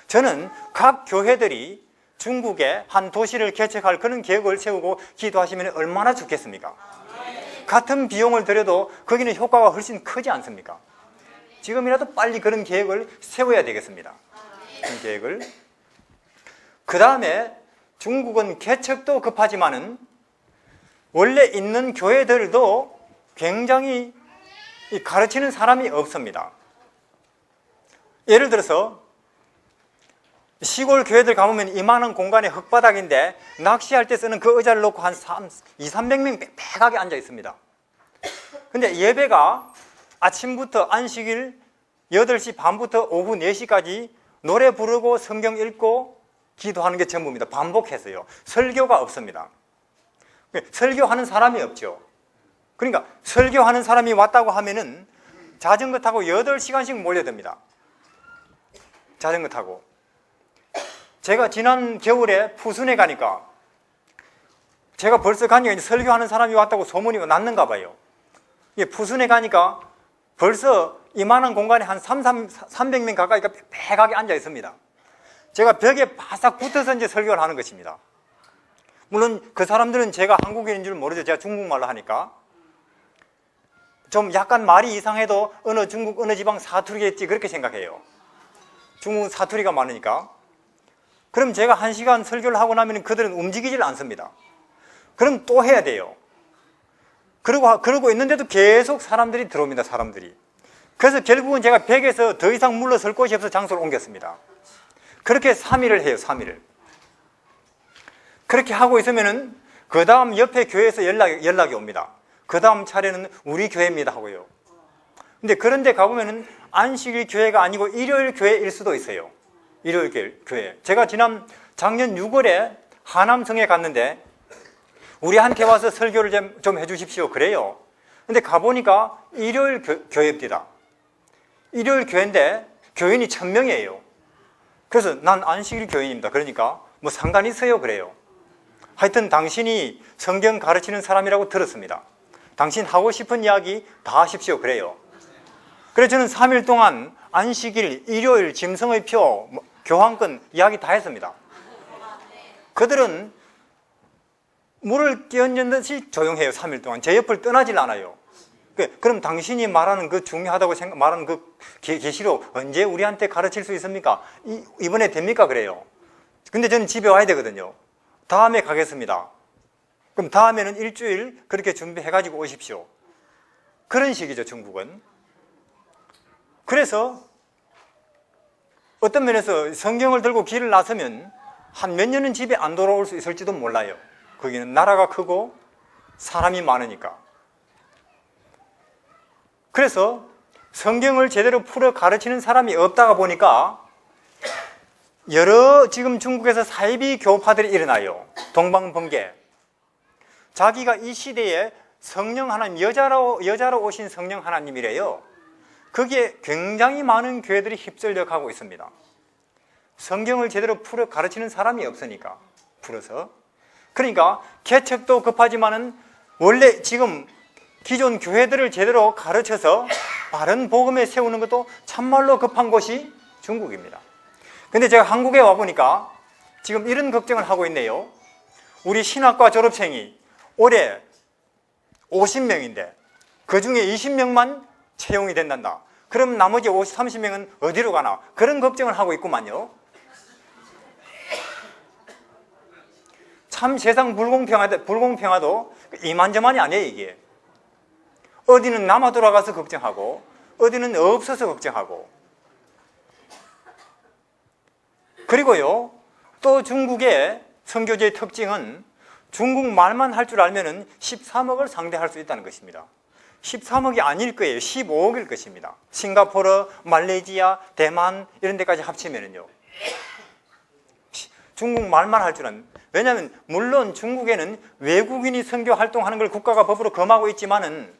저는 각 교회들이 중국의 한 도시를 개척할 그런 계획을 세우고 기도하시면 얼마나 좋겠습니까? 같은 비용을 들여도 거기는 효과가 훨씬 크지 않습니까? 지금이라도 빨리 그런 계획을 세워야 되겠습니다. 그런 계획을. 그 다음에 중국은 개척도 급하지만은 원래 있는 교회들도 굉장히 가르치는 사람이 없습니다. 예를 들어서 시골 교회들 가보면 이만한 공간에 흙바닥인데 낚시할 때 쓰는 그 의자를 놓고 한 200~300명 빽빽하게 앉아 있습니다. 근데 예배가 아침부터 안식일 8시 반부터 오후 4시까지 노래 부르고 성경 읽고 기도하는 게 전부입니다. 반복해서요. 설교가 없습니다. 설교하는 사람이 없죠. 그러니까 설교하는 사람이 왔다고 하면은 자전거 타고 8시간씩 몰려듭니다. 자전거 타고. 제가 지난 겨울에 푸순에 가니까, 제가 벌써 가니까 이제 설교하는 사람이 왔다고 소문이 났는가 봐요. 푸순에 가니까 벌써 이만한 공간에 한 300명 가까이가 빽빽하게 앉아 있습니다. 제가 벽에 바싹 붙어서 이제 설교를 하는 것입니다. 물론 그 사람들은 제가 한국인인 줄 모르죠. 제가 중국말로 하니까. 좀 약간 말이 이상해도 중국 어느 지방 사투리겠지 그렇게 생각해요. 중국은 사투리가 많으니까. 그럼 제가 1시간 설교를 하고 나면 그들은 움직이질 않습니다. 그럼 또 해야 돼요. 그러고 있는데도 계속 사람들이 들어옵니다. 사람들이. 그래서 결국은 제가 벽에서 더 이상 물러설 곳이 없어 장소를 옮겼습니다. 그렇게 3일을 해요. 3일을. 그렇게 하고 있으면은 그 다음 옆에 교회에서 연락이 옵니다. 그 다음 차례는 우리 교회입니다 하고요. 근데 그런데 가보면은 안식일 교회가 아니고 일요일 교회일 수도 있어요. 일요일 교회. 제가 작년 6월에 하남성에 갔는데 우리한테 와서 설교를 좀 해주십시오. 그래요. 근데 가보니까 일요일 교회입니다. 일요일 교회인데 교인이 1000명이에요. 그래서 난 안식일 교인입니다. 그러니까 뭐 상관이 있어요. 그래요. 하여튼 당신이 성경 가르치는 사람이라고 들었습니다. 당신 하고 싶은 이야기 다 하십시오. 그래요. 그래서 저는 3일 동안 안식일, 일요일, 짐승의 표, 교황권 이야기 다 했습니다. 그들은 물을 끼얹는 듯이 조용해요. 3일 동안. 제 옆을 떠나질 않아요. 그럼 당신이 말하는 그 중요하다고 말하는 그 계시로 언제 우리한테 가르칠 수 있습니까? 이번에 됩니까? 그래요. 근데 저는 집에 와야 되거든요. 다음에 가겠습니다. 그럼 다음에는 일주일 그렇게 준비해가지고 오십시오. 그런 식이죠, 중국은. 그래서 어떤 면에서 성경을 들고 길을 나서면 한 몇 년은 집에 안 돌아올 수 있을지도 몰라요. 거기는 나라가 크고 사람이 많으니까. 그래서 성경을 제대로 풀어 가르치는 사람이 없다가 보니까 여러 지금 중국에서 사이비 교파들이 일어나요. 동방번개. 자기가 이 시대에 성령 하나님, 여자로 오신 성령 하나님이래요. 거기에 굉장히 많은 교회들이 휩쓸려 가고 있습니다. 성경을 제대로 풀어 가르치는 사람이 없으니까. 풀어서. 그러니까 개척도 급하지만은 원래 지금 기존 교회들을 제대로 가르쳐서 바른 복음에 세우는 것도 참말로 급한 곳이 중국입니다. 근데 제가 한국에 와보니까 지금 이런 걱정을 하고 있네요. 우리 신학과 졸업생이 올해 50명인데 그 중에 20명만 채용이 된단다. 그럼 나머지 30명은 어디로 가나? 그런 걱정을 하고 있구만요. 참 세상 불공평하도 이만저만이 아니에요, 이게. 어디는 남아 돌아가서 걱정하고 어디는 없어서 걱정하고. 그리고요, 또 중국의 선교제의 특징은 중국 말만 할 줄 알면은 13억을 상대할 수 있다는 것입니다. 13억이 아닐 거예요. 15억일 것입니다. 싱가포르, 말레이시아, 대만 이런 데까지 합치면은요. 중국 말만 할 줄은. 왜냐하면 물론 중국에는 외국인이 선교 활동하는 걸 국가가 법으로 금하고 있지만은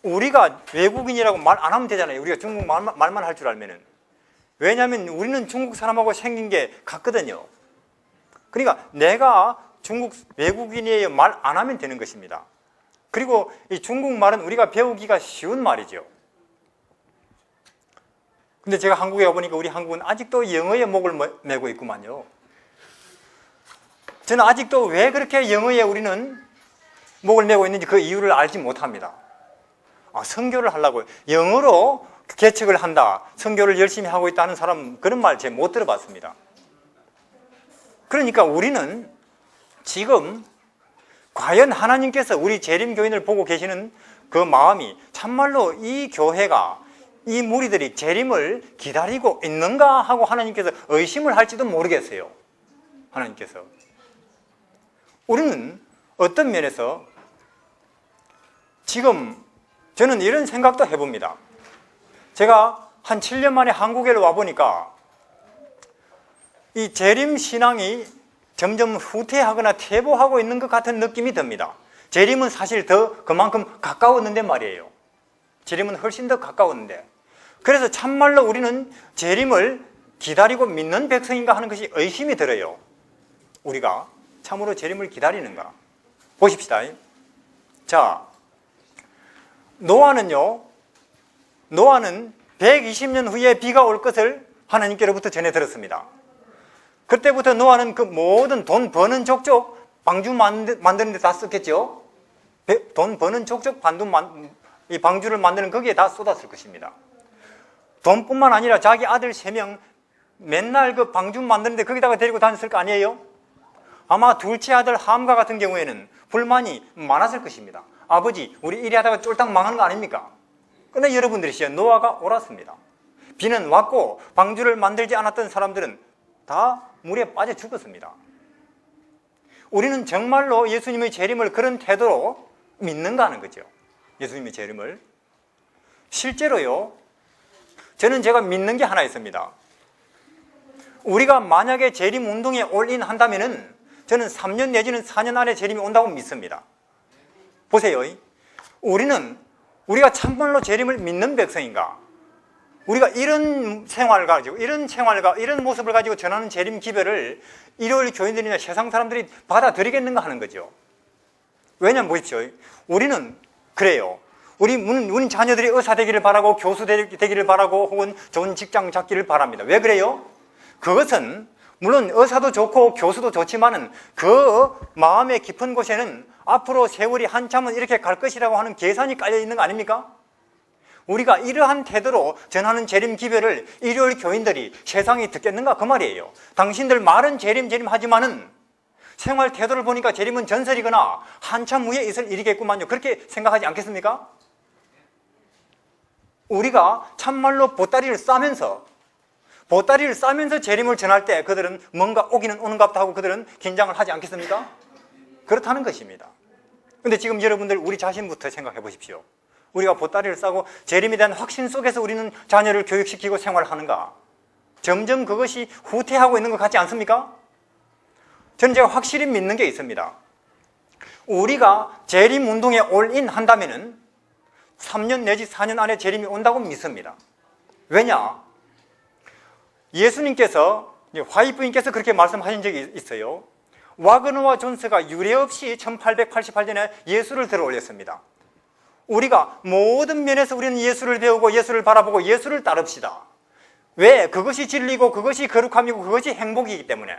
우리가 외국인이라고 말 안 하면 되잖아요. 우리가 중국 말만 할 줄 알면은. 왜냐하면 우리는 중국 사람하고 생긴 게 같거든요. 그러니까 내가 중국 외국인이에요 말 안 하면 되는 것입니다. 그리고 이 중국말은 우리가 배우기가 쉬운 말이죠. 근데 제가 한국에 와보니까 우리 한국은 아직도 영어에 목을 메고 있구만요. 저는 아직도 왜 그렇게 영어에 우리는 목을 메고 있는지 그 이유를 알지 못합니다. 선교를 하려고 영어로 개척을 한다, 선교를 열심히 하고 있다는 사람 그런 말 제가 못 들어봤습니다. 그러니까 우리는 지금 과연 하나님께서 우리 재림교인을 보고 계시는 그 마음이 참말로 이 교회가 이 무리들이 재림을 기다리고 있는가 하고 하나님께서 의심을 할지도 모르겠어요. 하나님께서. 우리는 어떤 면에서 지금 저는 이런 생각도 해봅니다. 제가 한 7년 만에 한국에 와보니까 이 재림 신앙이 점점 후퇴하거나 퇴보하고 있는 것 같은 느낌이 듭니다. 재림은 사실 더 그만큼 가까웠는데 말이에요. 재림은 훨씬 더 가까웠는데. 그래서 참말로 우리는 재림을 기다리고 믿는 백성인가 하는 것이 의심이 들어요. 우리가 참으로 재림을 기다리는가. 보십시다. 자, 노아는 120년 후에 비가 올 것을 하나님께로부터 전해 들었습니다. 그때부터 노아는 그 모든 돈 버는 족족 방주 만드는 데 다 썼겠죠. 돈 버는 족족 이 방주를 만드는 거기에 다 쏟았을 것입니다. 돈뿐만 아니라 자기 아들 3명 맨날 그 방주 만드는데 거기다가 데리고 다녔을 거 아니에요? 아마 둘째 아들 함과 같은 경우에는 불만이 많았을 것입니다. 아버지, 우리 이리 하다가 쫄딱 망하는 거 아닙니까? 그런데 여러분들이시죠. 노아가 옳았습니다. 비는 왔고 방주를 만들지 않았던 사람들은 다 물에 빠져 죽었습니다. 우리는 정말로 예수님의 재림을 그런 태도로 믿는가 하는 거죠. 예수님의 재림을. 실제로요, 저는 제가 믿는 게 하나 있습니다. 우리가 만약에 재림 운동에 올인 한다면은 저는 3년 내지는 4년 안에 재림이 온다고 믿습니다. 보세요. 우리가 참말로 재림을 믿는 백성인가? 우리가 이런 생활을 가지고, 이런 모습을 가지고 전하는 재림 기별을 일요일 교인들이나 세상 사람들이 받아들이겠는가 하는 거죠. 왜냐면 보십시오. 우리는 그래요. 우리 자녀들이 의사 되기를 바라고, 교수 되기를 바라고, 혹은 좋은 직장 잡기를 바랍니다. 왜 그래요? 그것은 물론 의사도 좋고 교수도 좋지만은 그 마음의 깊은 곳에는 앞으로 세월이 한참은 이렇게 갈 것이라고 하는 계산이 깔려 있는 거 아닙니까? 우리가 이러한 태도로 전하는 재림 기별을 일요일 교인들이 세상이 듣겠는가 그 말이에요. 당신들 말은 재림 하지만은 생활 태도를 보니까 재림은 전설이거나 한참 후에 있을 일이겠구만요. 그렇게 생각하지 않겠습니까? 우리가 참말로 보따리를 싸면서 재림을 전할 때 그들은 뭔가 오기는 오는갑다 하고 그들은 긴장을 하지 않겠습니까? 그렇다는 것입니다. 그런데 지금 여러분들 우리 자신부터 생각해 보십시오. 우리가 보따리를 싸고 재림에 대한 확신 속에서 우리는 자녀를 교육시키고 생활하는가? 점점 그것이 후퇴하고 있는 것 같지 않습니까? 저는 제가 확실히 믿는 게 있습니다. 우리가 재림 운동에 올인 한다면은 3년 내지 4년 안에 재림이 온다고 믿습니다. 왜냐? 예수님께서, 화이프님께서 그렇게 말씀하신 적이 있어요. 와그너와 존스가 유례없이 1888년에 예수를 들어 올렸습니다. 우리가 모든 면에서 우리는 예수를 배우고 예수를 바라보고 예수를 따릅시다. 왜? 그것이 진리고 그것이 거룩함이고 그것이 행복이기 때문에.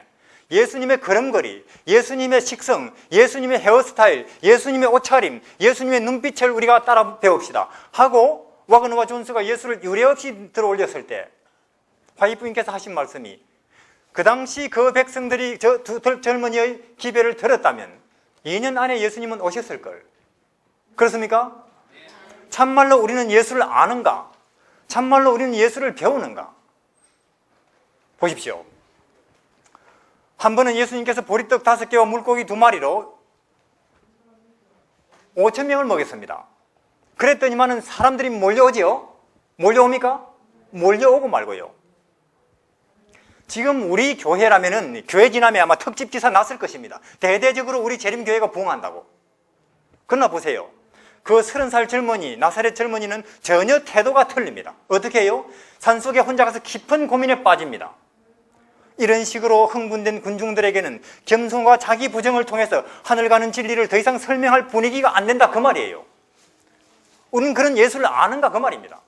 예수님의 걸음걸이, 예수님의 식성, 예수님의 헤어스타일, 예수님의 옷차림, 예수님의 눈빛을 우리가 따라 배웁시다 하고 와그너와 존스가 예수를 유례없이 들어 올렸을 때 화이프님께서 하신 말씀이 그 당시 그 백성들이 저 두 젊은이의 기별을 들었다면 2년 안에 예수님은 오셨을걸. 그렇습니까? 참말로 우리는 예수를 아는가? 참말로 우리는 예수를 배우는가? 보십시오. 한 번은 예수님께서 보리떡 5개와 물고기 2마리로 5,000명을 먹였습니다. 그랬더니만은 사람들이 몰려오지요? 몰려옵니까? 몰려오고 말고요. 지금 우리 교회라면은 교회 지남에 아마 특집 기사 났을 것입니다. 대대적으로 우리 재림교회가 부흥한다고. 그러나 보세요. 그 30살 젊은이, 나사렛 젊은이는 전혀 태도가 틀립니다. 어떻게 해요? 산속에 혼자 가서 깊은 고민에 빠집니다. 이런 식으로 흥분된 군중들에게는 겸손과 자기 부정을 통해서 하늘 가는 진리를 더 이상 설명할 분위기가 안 된다 그 말이에요. 우리는 그런 예수를 아는가 그 말입니다.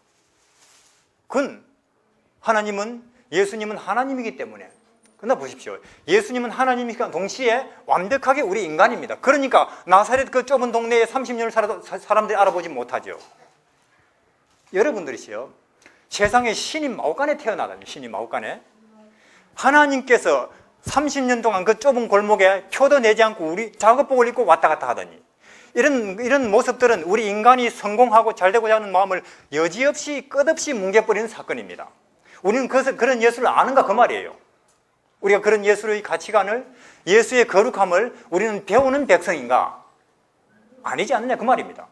예수님은 하나님이기 때문에. 그러나 보십시오. 예수님은 하나님이니까 동시에 완벽하게 우리 인간입니다. 그러니까 나사렛 그 좁은 동네에 30년을 살아도 사람들이 알아보지 못하죠. 여러분들이시요. 세상에 신이 마구간에 태어나다니, 신이 마구간에. 하나님께서 30년 동안 그 좁은 골목에 표도 내지 않고 우리 작업복을 입고 왔다 갔다 하더니 이런 모습들은 우리 인간이 성공하고 잘되고자 하는 마음을 여지없이 끝없이 뭉개버리는 사건입니다. 우리는 그런 예수를 아는가 그 말이에요. 우리가 그런 예수의 가치관을, 예수의 거룩함을 우리는 배우는 백성인가? 아니지 않느냐 그 말입니다.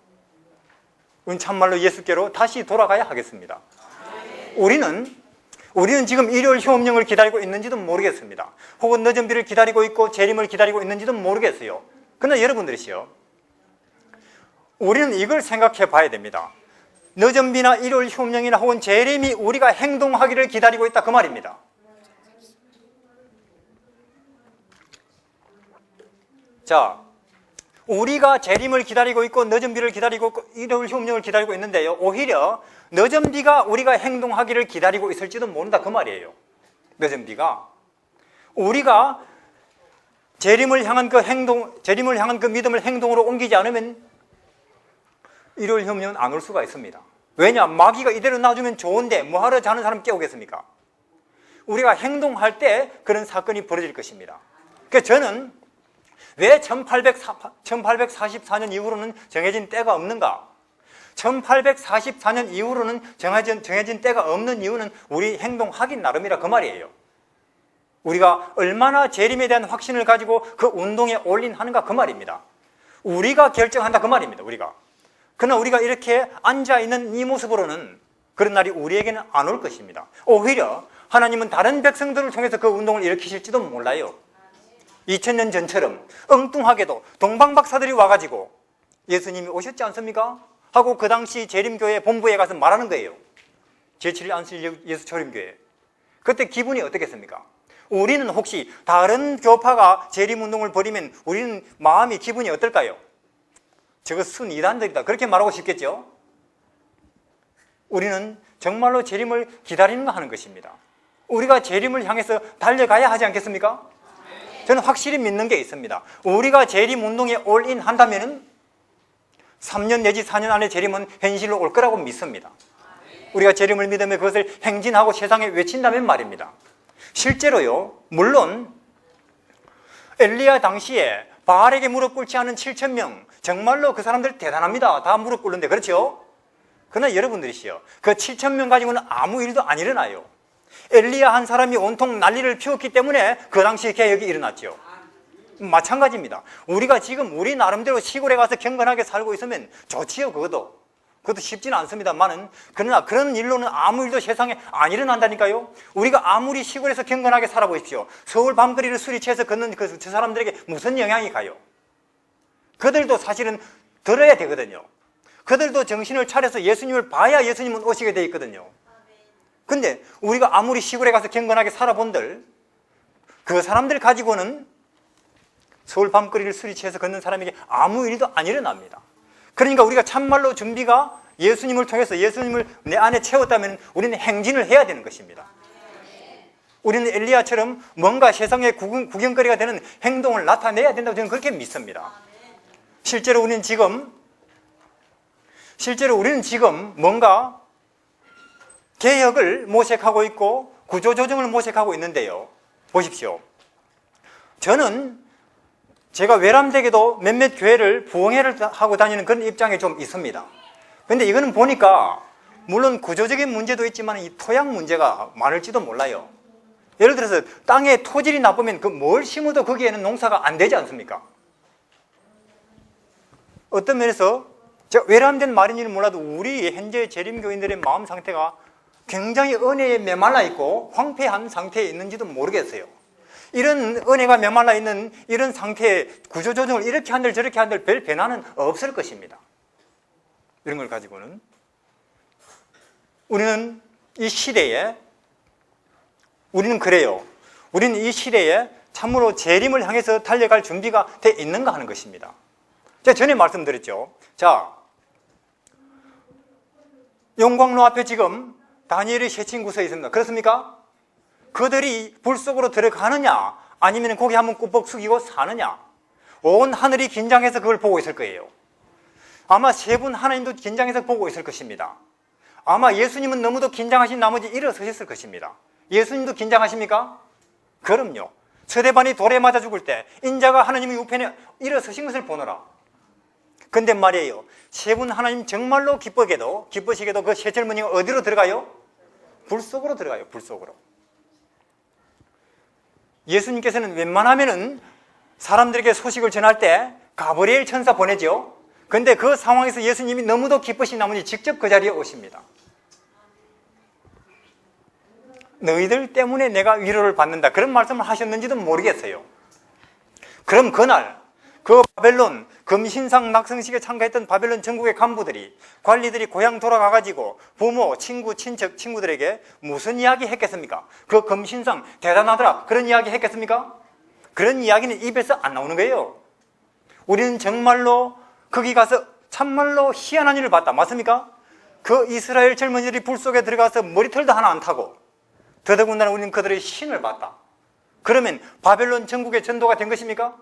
우리는 참말로 예수께로 다시 돌아가야 하겠습니다. 우리는 지금 일요일 휴업령을 기다리고 있는지도 모르겠습니다. 혹은 늦은 비를 기다리고 있고 재림을 기다리고 있는지도 모르겠어요. 그러나 여러분들이시요, 우리는 이걸 생각해 봐야 됩니다. 늦은 비나 일요일 휴업령이나 혹은 재림이 우리가 행동하기를 기다리고 있다 그 말입니다. 자, 우리가 재림을 기다리고 있고 늦은 비를 기다리고 있고 일요일 휴업령을 기다리고 있는데요, 오히려 늦은 비가 우리가 행동하기를 기다리고 있을지도 모른다 그 말이에요. 늦은 비가 우리가 재림을 향한 그 믿음을 행동으로 옮기지 않으면 일요일 혐오는 안 올 수가 있습니다. 왜냐? 마귀가 이대로 놔주면 좋은데 뭐하러 자는 사람 깨우겠습니까? 우리가 행동할 때 그런 사건이 벌어질 것입니다. 그래서 저는 왜 1844년 이후로는 정해진 때가 없는가? 1844년 이후로는 정해진 때가 없는 이유는 우리 행동하기 나름이라 그 말이에요. 우리가 얼마나 재림에 대한 확신을 가지고 그 운동에 올인하는가 그 말입니다. 우리가 결정한다 그 말입니다. 그러나 우리가 이렇게 앉아있는 이 모습으로는 그런 날이 우리에게는 안 올 것입니다. 오히려 하나님은 다른 백성들을 통해서 그 운동을 일으키실지도 몰라요. 2000년 전처럼 엉뚱하게도 동방박사들이 와가지고 예수님이 오셨지 않습니까? 하고 그 당시 재림교회 본부에 가서 말하는 거예요. 제7일 안식 예수 초림교회. 그때 기분이 어떻겠습니까? 우리는 혹시 다른 교파가 재림운동을 벌이면 우리는 마음이 기분이 어떨까요? 저거 순이단들이다 그렇게 말하고 싶겠죠? 우리는 정말로 재림을 기다리는 거 하는 것입니다. 우리가 재림을 향해서 달려가야 하지 않겠습니까? 저는 확실히 믿는 게 있습니다. 우리가 재림운동에 올인한다면 3년 내지 4년 안에 재림은 현실로 올 거라고 믿습니다. 우리가 재림을 믿으며 그것을 행진하고 세상에 외친다면 말입니다. 실제로요, 물론 엘리야 당시에 바알에게 무릎 꿇지 않은 7,000명 정말로 그 사람들 대단합니다. 다 무릎 꿇는데 그렇죠? 그러나 여러분들이시요, 그 7,000명 가지고는 아무 일도 안 일어나요. 엘리야 한 사람이 온통 난리를 피웠기 때문에 그 당시 개혁이 일어났죠. 마찬가지입니다. 우리가 지금 우리 나름대로 시골에 가서 경건하게 살고 있으면 좋지요. 그것도 쉽지는 않습니다만은, 그러나 그런 일로는 아무 일도 세상에 안 일어난다니까요. 우리가 아무리 시골에서 경건하게 살아보십시오. 서울 밤거리를 술이 취해서 걷는 저 사람들에게 무슨 영향이 가요? 그들도 사실은 들어야 되거든요. 그들도 정신을 차려서 예수님을 봐야 예수님은 오시게 돼 있거든요. 근데 우리가 아무리 시골에 가서 경건하게 살아본들 그 사람들 가지고는 서울 밤거리를 술이 취해서 걷는 사람에게 아무 일도 안 일어납니다. 그러니까 우리가 참말로 준비가 예수님을 통해서 예수님을 내 안에 채웠다면 우리는 행진을 해야 되는 것입니다. 우리는 엘리야처럼 뭔가 세상의 구경거리가 되는 행동을 나타내야 된다고 저는 그렇게 믿습니다. 실제로 우리는 지금 뭔가 개혁을 모색하고 있고 구조조정을 모색하고 있는데요. 보십시오. 저는 제가 외람되게도 몇몇 교회를 부흥회를 하고 다니는 그런 입장에 좀 있습니다. 근데 이거는 보니까 물론 구조적인 문제도 있지만 이 토양 문제가 많을지도 몰라요. 예를 들어서 땅의 토질이 나쁘면 그 뭘 심어도 거기에는 농사가 안 되지 않습니까? 어떤 면에서 제가 외람된 말인지는 몰라도 우리 현재 재림교인들의 마음 상태가 굉장히 은혜에 메말라 있고 황폐한 상태에 있는지도 모르겠어요. 이런 은혜가 메말라 있는 이런 상태의 구조조정을 이렇게 한들 저렇게 한들 별 변화는 없을 것입니다. 이런 걸 가지고는 우리는 이 시대에 우리는 그래요. 우리는 이 시대에 참으로 재림을 향해서 달려갈 준비가 돼 있는가 하는 것입니다. 제가 전에 말씀드렸죠. 자, 영광로 앞에 지금 다니엘의 세 친구 서 있습니다. 그렇습니까? 그들이 불 속으로 들어가느냐 아니면 고개 한번 꾹뻑 숙이고 사느냐, 온 하늘이 긴장해서 그걸 보고 있을 거예요. 아마 세 분 하나님도 긴장해서 보고 있을 것입니다. 아마 예수님은 너무도 긴장하신 나머지 일어서셨을 것입니다. 예수님도 긴장하십니까? 그럼요. 서대반이 돌에 맞아 죽을 때 인자가 하나님의 우편에 일어서신 것을 보노라. 근데 말이에요, 세 분 하나님 정말로 기쁘시게도 그 세 젊은이가 어디로 들어가요? 불 속으로 들어가요. 불 속으로. 예수님께서는 웬만하면은 사람들에게 소식을 전할 때 가브리엘 천사 보내죠. 근데 그 상황에서 예수님이 너무도 기쁘신 나머지 직접 그 자리에 오십니다. 너희들 때문에 내가 위로를 받는다, 그런 말씀을 하셨는지도 모르겠어요. 그럼 그날 그 바벨론 금신상 낙성식에 참가했던 바벨론 전국의 간부들이, 관리들이 고향 돌아가가지고 부모, 친구, 친구들에게 무슨 이야기 했겠습니까? 그 금신상 대단하더라, 그런 이야기 했겠습니까? 그런 이야기는 입에서 안 나오는 거예요. 우리는 정말로 거기 가서 참말로 희한한 일을 봤다. 맞습니까? 그 이스라엘 젊은이들이 불 속에 들어가서 머리털도 하나 안 타고, 더더군다나 우리는 그들의 신을 봤다. 그러면 바벨론 전국의 전도가 된 것입니까?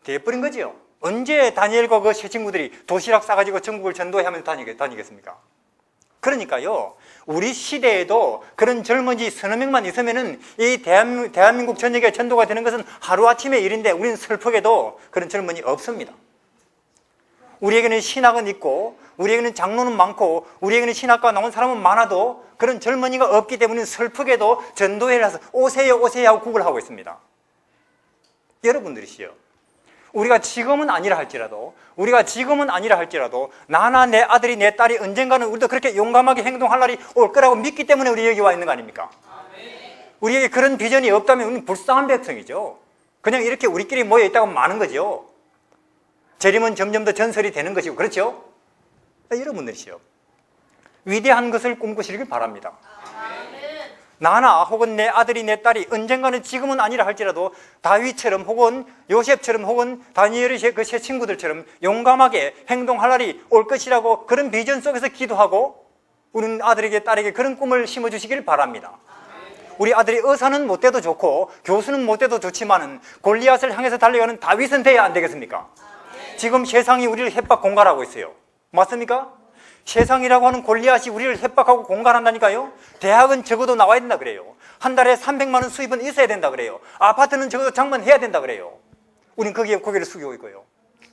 돼버린 거지요. 언제 다니엘과 그 세 친구들이 도시락 싸가지고 전국을 전도하면서 다니겠습니까? 그러니까요, 우리 시대에도 그런 젊은이 서너 명만 있으면은 이 대한민국 전역에 전도가 되는 것은 하루아침의 일인데 우리는 슬프게도 그런 젊은이 없습니다. 우리에게는 신학은 있고 우리에게는 장로는 많고 우리에게는 신학과 나온 사람은 많아도 그런 젊은이가 없기 때문에 슬프게도 전도회를 해서 오세요 오세요 하고 구걸하고 있습니다. 여러분들이시요, 우리가 지금은 아니라 할지라도 나나 내 아들이 내 딸이 언젠가는 우리도 그렇게 용감하게 행동할 날이 올 거라고 믿기 때문에 우리 여기 와 있는 거 아닙니까? 우리에게 그런 비전이 없다면 우리는 불쌍한 백성이죠. 그냥 이렇게 우리끼리 모여 있다고 많은 거죠. 재림은 점점 더 전설이 되는 것이고, 그렇죠? 여러분들이시요, 위대한 것을 꿈꾸시길 바랍니다. 나나 혹은 내 아들이 내 딸이 언젠가는, 지금은 아니라 할지라도 다윗처럼 혹은 요셉처럼 혹은 다니엘의 그 세 친구들처럼 용감하게 행동할 날이 올 것이라고 그런 비전 속에서 기도하고 우리는 아들에게 딸에게 그런 꿈을 심어주시길 바랍니다. 우리 아들이 의사는 못 돼도 좋고 교수는 못 돼도 좋지만은 골리앗을 향해서 달려가는 다윗은 돼야 안 되겠습니까? 지금 세상이 우리를 협박 공갈하고 있어요. 맞습니까? 세상이라고 하는 골리앗이 우리를 협박하고 공갈한다니까요. 대학은 적어도 나와야 된다 그래요. 한 달에 300만 원 수입은 있어야 된다 그래요. 아파트는 적어도 장만해야 된다 그래요. 우리는 거기에 고개를 숙이고 있고요.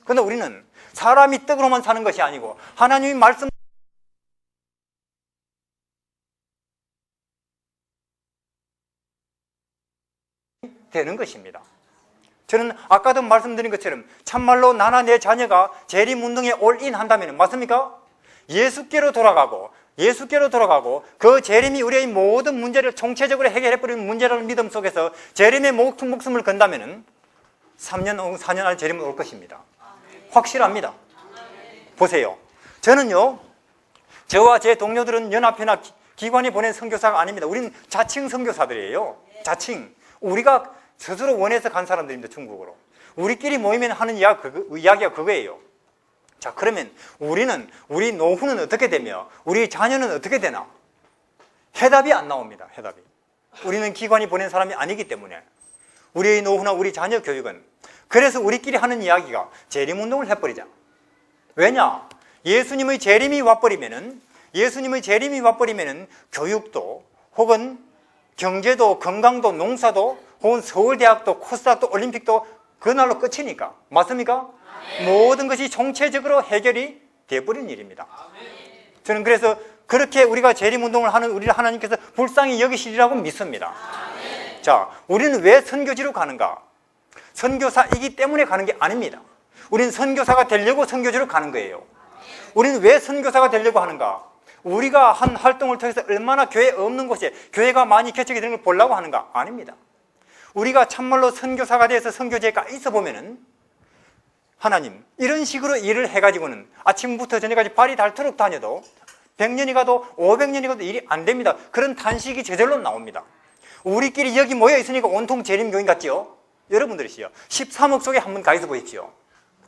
그런데 우리는 사람이 떡으로만 사는 것이 아니고 하나님의 말씀 되는 것입니다. 저는 아까도 말씀드린 것처럼 참말로 나나 내 자녀가 재림운동에 올인한다면, 맞습니까? 예수께로 돌아가고 그 재림이 우리의 모든 문제를 총체적으로 해결해버리는 문제라는 믿음 속에서 재림의 목숨을 건다면 3년 혹은 4년 안에 재림은 올 것입니다. 확실합니다. 보세요, 저는요, 저와 제 동료들은 연합회나 기관이 보낸 선교사가 아닙니다. 우리는 자칭 선교사들이에요. 자칭. 우리가 스스로 원해서 간 사람들입니다. 중국으로. 우리끼리 모이면 하는 이야기가 그거예요. 자, 그러면 우리 노후는 어떻게 되며 우리 자녀는 어떻게 되나? 해답이 안 나옵니다. 해답이. 우리는 기관이 보낸 사람이 아니기 때문에 우리의 노후나 우리 자녀 교육은, 그래서 우리끼리 하는 이야기가 재림운동을 해버리자. 왜냐? 예수님의 재림이 와버리면은 교육도 혹은 경제도 건강도 농사도 혹은 서울대학도 코스닥도 올림픽도 그날로 끝이니까. 맞습니까? 모든 것이 총체적으로 해결이 되어버린 일입니다. 저는 그래서 그렇게 우리가 재림운동을 하는 우리를 하나님께서 불쌍히 여기시리라고 믿습니다. 자, 우리는 왜 선교지로 가는가? 선교사이기 때문에 가는 게 아닙니다. 우리는 선교사가 되려고 선교지로 가는 거예요. 우리는 왜 선교사가 되려고 하는가? 우리가 한 활동을 통해서 얼마나 교회 없는 곳에 교회가 많이 개척이 되는 걸 보려고 하는가? 아닙니다. 우리가 참말로 선교사가 돼서 선교지에 가 있어 보면은 하나님, 이런 식으로 일을 해가지고는 아침부터 저녁까지 발이 닳도록 다녀도 100년이 가도 500년이 가도 일이 안 됩니다. 그런 단식이 저절로 나옵니다. 우리끼리 여기 모여 있으니까 온통 재림교인 같지요? 여러분들이시요, 13억 속에 한번 가 있어 보십시오.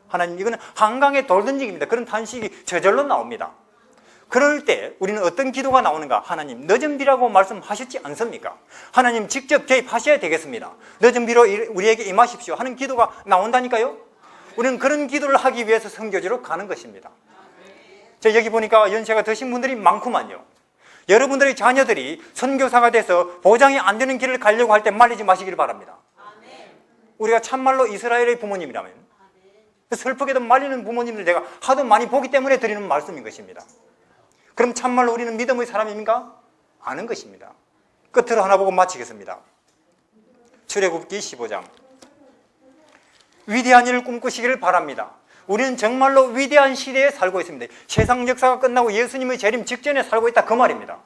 하나님, 이거는 한강에 돌 던지기입니다. 그런 단식이 저절로 나옵니다. 그럴 때 우리는 어떤 기도가 나오는가? 하나님, 늦은 비라고 말씀하셨지 않습니까? 하나님 직접 개입하셔야 되겠습니다. 늦은 비로 우리에게 임하십시오 하는 기도가 나온다니까요. 우리는 그런 기도를 하기 위해서 선교지로 가는 것입니다. 자, 여기 보니까 연세가 드신 분들이 많구만요. 여러분들의 자녀들이 선교사가 돼서 보장이 안 되는 길을 가려고 할 때 말리지 마시길 바랍니다. 우리가 참말로 이스라엘의 부모님이라면, 슬프게도 말리는 부모님들 내가 하도 많이 보기 때문에 드리는 말씀인 것입니다. 그럼 참말로 우리는 믿음의 사람입니까? 아는 것입니다. 끝으로 하나 보고 마치겠습니다. 출애굽기 15장. 위대한 일을 꿈꾸시기를 바랍니다. 우리는 정말로 위대한 시대에 살고 있습니다. 세상 역사가 끝나고 예수님의 재림 직전에 살고 있다, 그 말입니다.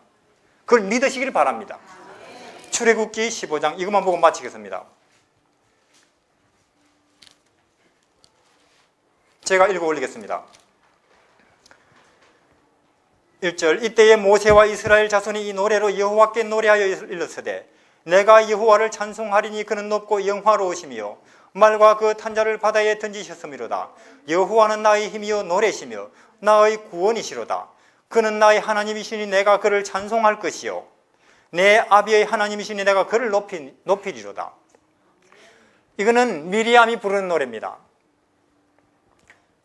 그걸 믿으시기를 바랍니다. 출애굽기 15장, 이것만 보고 마치겠습니다. 제가 읽어 올리겠습니다. 1절, 이때에 모세와 이스라엘 자손이 이 노래로 여호와께 노래하여 일렀으되 내가 여호와를 찬송하리니 그는 높고 영화로우시며 말과 그 탄자를 바다에 던지셨음이로다. 여호와는 나의 힘이요 노래시며 나의 구원이시로다. 그는 나의 하나님이시니 내가 그를 찬송할 것이요 내 아비의 하나님이시니 내가 그를 높이리로다. 이거는 미리암이 부르는 노래입니다.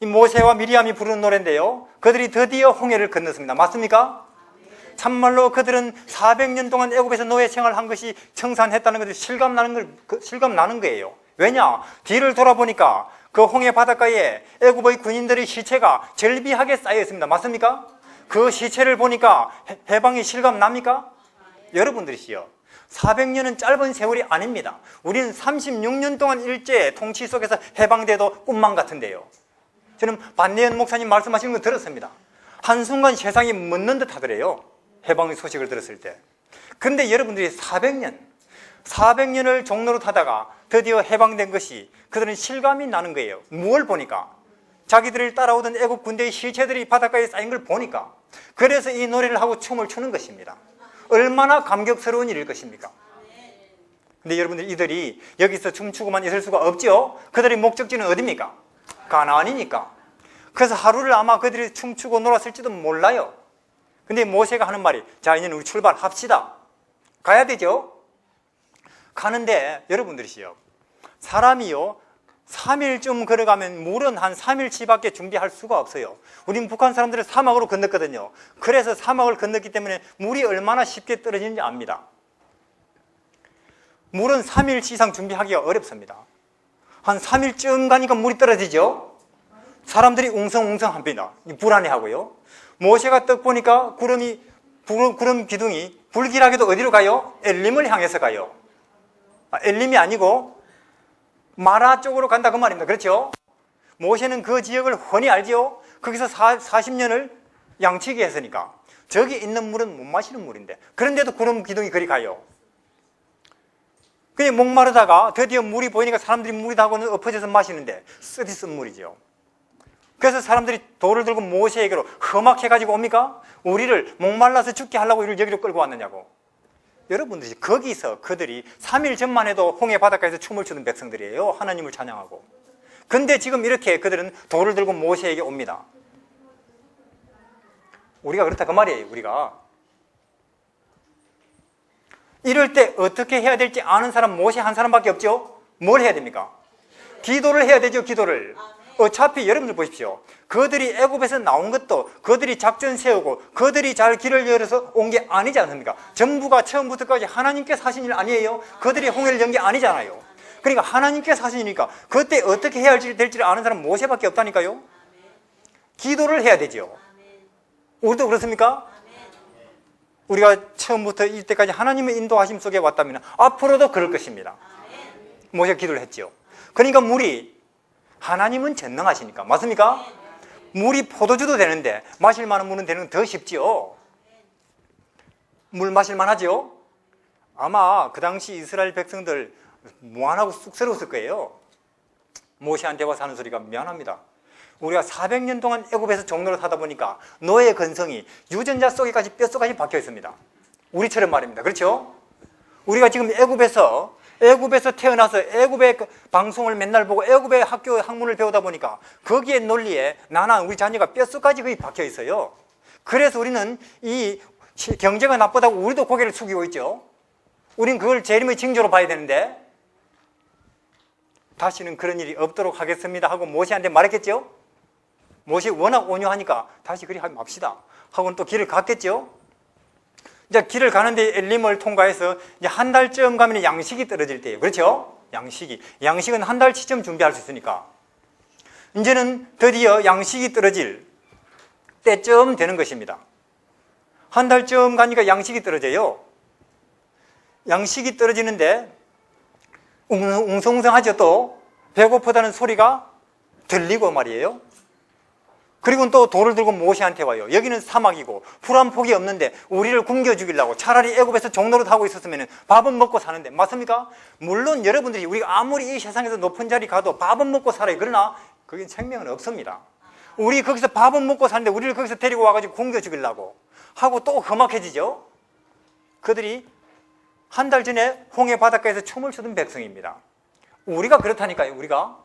이 모세와 미리암이 부르는 노래인데요. 그들이 드디어 홍해를 건넜습니다. 맞습니까? 참말로 그들은 400년 동안 애굽에서 노예 생활한 것이 청산했다는 것을 실감 나는 거예요. 왜냐? 뒤를 돌아보니까 그 홍해 바닷가에 애굽의 군인들의 시체가 절비하게 쌓여 있습니다. 맞습니까? 그 시체를 보니까 해방이 실감 납니까? 여러분들이시요. 400년은 짧은 세월이 아닙니다. 우리는 36년 동안 일제 통치 속에서 해방돼도 꿈만 같은데요. 저는 반내연 목사님 말씀하시는 거 들었습니다. 한순간 세상이 멎는 듯 하더래요. 해방의 소식을 들었을 때. 그런데 여러분들이 400년을 종로로 타다가 드디어 해방된 것이 그들은 실감이 나는 거예요. 무엇을 보니까? 자기들을 따라오던 애국 군대의 시체들이 바닷가에 쌓인 걸 보니까. 그래서 이 노래를 하고 춤을 추는 것입니다. 얼마나 감격스러운 일일 것입니까? 근데 여러분들 이들이 여기서 춤추고만 있을 수가 없죠. 그들의 목적지는 어디입니까? 가나안이니까. 그래서 하루를 아마 그들이 춤추고 놀았을지도 몰라요. 근데 모세가 하는 말이, 자, 이제는 우리 출발합시다. 가야 되죠. 가는데 여러분들이시요, 사람이요 3일쯤 걸어가면 물은 한 3일치밖에 준비할 수가 없어요. 우린 북한 사람들은 사막으로 건넜거든요. 그래서 사막을 건넜기 때문에 물이 얼마나 쉽게 떨어지는지 압니다. 물은 3일치 이상 준비하기가 어렵습니다. 한 3일쯤 가니까 물이 떨어지죠. 사람들이 웅성웅성합니다. 불안해하고요. 모세가 떡 보니까 구름 기둥이 불길하게도 어디로 가요? 엘림을 향해서 가요. 엘림이 아니고 마라 쪽으로 간다 그 말입니다. 그렇죠? 모세는 그 지역을 훤히 알지요. 거기서 40년을 양치기 했으니까 저기 있는 물은 못 마시는 물인데, 그런데도 구름 기둥이 그리 가요. 그냥 목마르다가 드디어 물이 보이니까 사람들이 물이다 하고는 엎어져서 마시는데 쓰디쓴 물이죠. 그래서 사람들이 돌을 들고 모세에게로 험악해가지고 옵니까? 우리를 목말라서 죽게 하려고 이를 여기로 끌고 왔느냐고. 여러분들이 거기서 그들이 3일 전만 해도 홍해 바닷가에서 춤을 추는 백성들이에요. 하나님을 찬양하고. 근데 지금 이렇게 그들은 돌을 들고 모세에게 옵니다. 우리가 그렇다 그 말이에요. 우리가 이럴 때 어떻게 해야 될지 아는 사람 모세 한 사람밖에 없죠. 뭘 해야 됩니까? 기도를 해야 되죠. 기도를. 어차피 여러분들 보십시오. 그들이 애굽에서 나온 것도 그들이 작전 세우고 그들이 잘 길을 열어서 온 게 아니지 않습니까? 전부가 처음부터까지 하나님께서 하신 일 아니에요? 그들이 홍해를 연 게 아니잖아요. 그러니까 하나님께서 하신 일이니까 그때 어떻게 해야 될지를 아는 사람 모세밖에 없다니까요. 기도를 해야 되죠. 우리도 그렇습니까? 우리가 처음부터 이때까지 하나님의 인도하심 속에 왔다면 앞으로도 그럴 것입니다. 모세가 기도를 했죠. 그러니까 물이, 하나님은 전능하시니까, 맞습니까? 물이 포도주도 되는데 마실 만한 물은 되는 건 더 쉽지요. 물 마실 만하죠. 아마 그 당시 이스라엘 백성들 무안하고 쑥스러웠을 거예요. 모세한테 와서 하는 소리가, 미안합니다. 우리가 400년 동안 애굽에서 종로를 타다 보니까 노예의 근성이 유전자 속에까지 뼛속까지 박혀 있습니다. 우리처럼 말입니다. 그렇죠? 우리가 지금 애굽에서 태어나서 애굽의 방송을 맨날 보고 애굽의 학교 학문을 배우다 보니까 거기에 논리에 나나 우리 자녀가 뼛속까지 거의 박혀 있어요. 그래서 우리는 이 경제가 나쁘다고 우리도 고개를 숙이고 있죠. 우린 그걸 재림의 징조로 봐야 되는데, 다시는 그런 일이 없도록 하겠습니다 하고 모세한테 말했겠죠. 모세 워낙 온유하니까 다시 그리 하지 맙시다 하고는 또 길을 갔겠죠. 이제 길을 가는데 엘림을 통과해서 이제 한 달쯤 가면 양식이 떨어질 때예요. 그렇죠? 양식은 한 달치쯤 준비할 수 있으니까 이제는 드디어 양식이 떨어질 때쯤 되는 것입니다. 한 달쯤 가니까 양식이 떨어져요. 양식이 떨어지는데 웅성웅성하죠. 또 배고프다는 소리가 들리고 말이에요. 그리고 또 돌을 들고 모세한테 와요. 여기는 사막이고 풀 한 폭이 없는데 우리를 굶겨 죽이려고, 차라리 애굽에서 종노릇 하고 있었으면 밥은 먹고 사는데, 맞습니까? 물론 여러분들이 우리가 아무리 이 세상에서 높은 자리 가도 밥은 먹고 살아요. 그러나 거긴 생명은 없습니다. 우리 거기서 밥은 먹고 사는데 우리를 거기서 데리고 와가지고 굶겨 죽이려고 하고 또 험악해지죠. 그들이 한 달 전에 홍해 바닷가에서 춤을 추던 백성입니다. 우리가 그렇다니까요. 우리가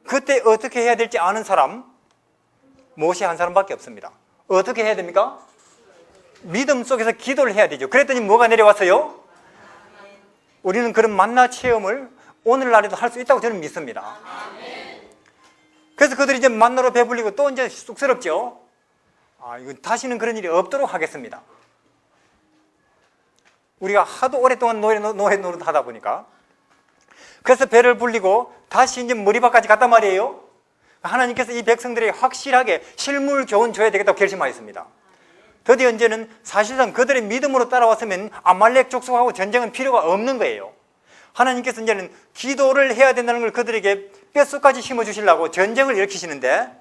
그때 어떻게 해야 될지 아는 사람 모세 한 사람밖에 없습니다. 어떻게 해야 됩니까? 믿음 속에서 기도를 해야 되죠. 그랬더니 뭐가 내려왔어요? 우리는 그런 만나 체험을 오늘날에도 할 수 있다고 저는 믿습니다. 그래서 그들이 이제 만나러 배불리고 또 이제 쑥스럽죠. 이거 다시는 그런 일이 없도록 하겠습니다. 우리가 하도 오랫동안 노예 노릇 하다 보니까. 그래서 배를 불리고 다시 이제 머리밭까지 갔단 말이에요. 하나님께서 이 백성들에게 확실하게 실물 교훈 줘야 되겠다고 결심하였습니다. 드디어 이제는 사실상 그들의 믿음으로 따라왔으면 아말렉 족속하고 전쟁은 필요가 없는 거예요. 하나님께서 이제는 기도를 해야 된다는 걸 그들에게 뼛속까지 심어주시려고 전쟁을 일으키시는데,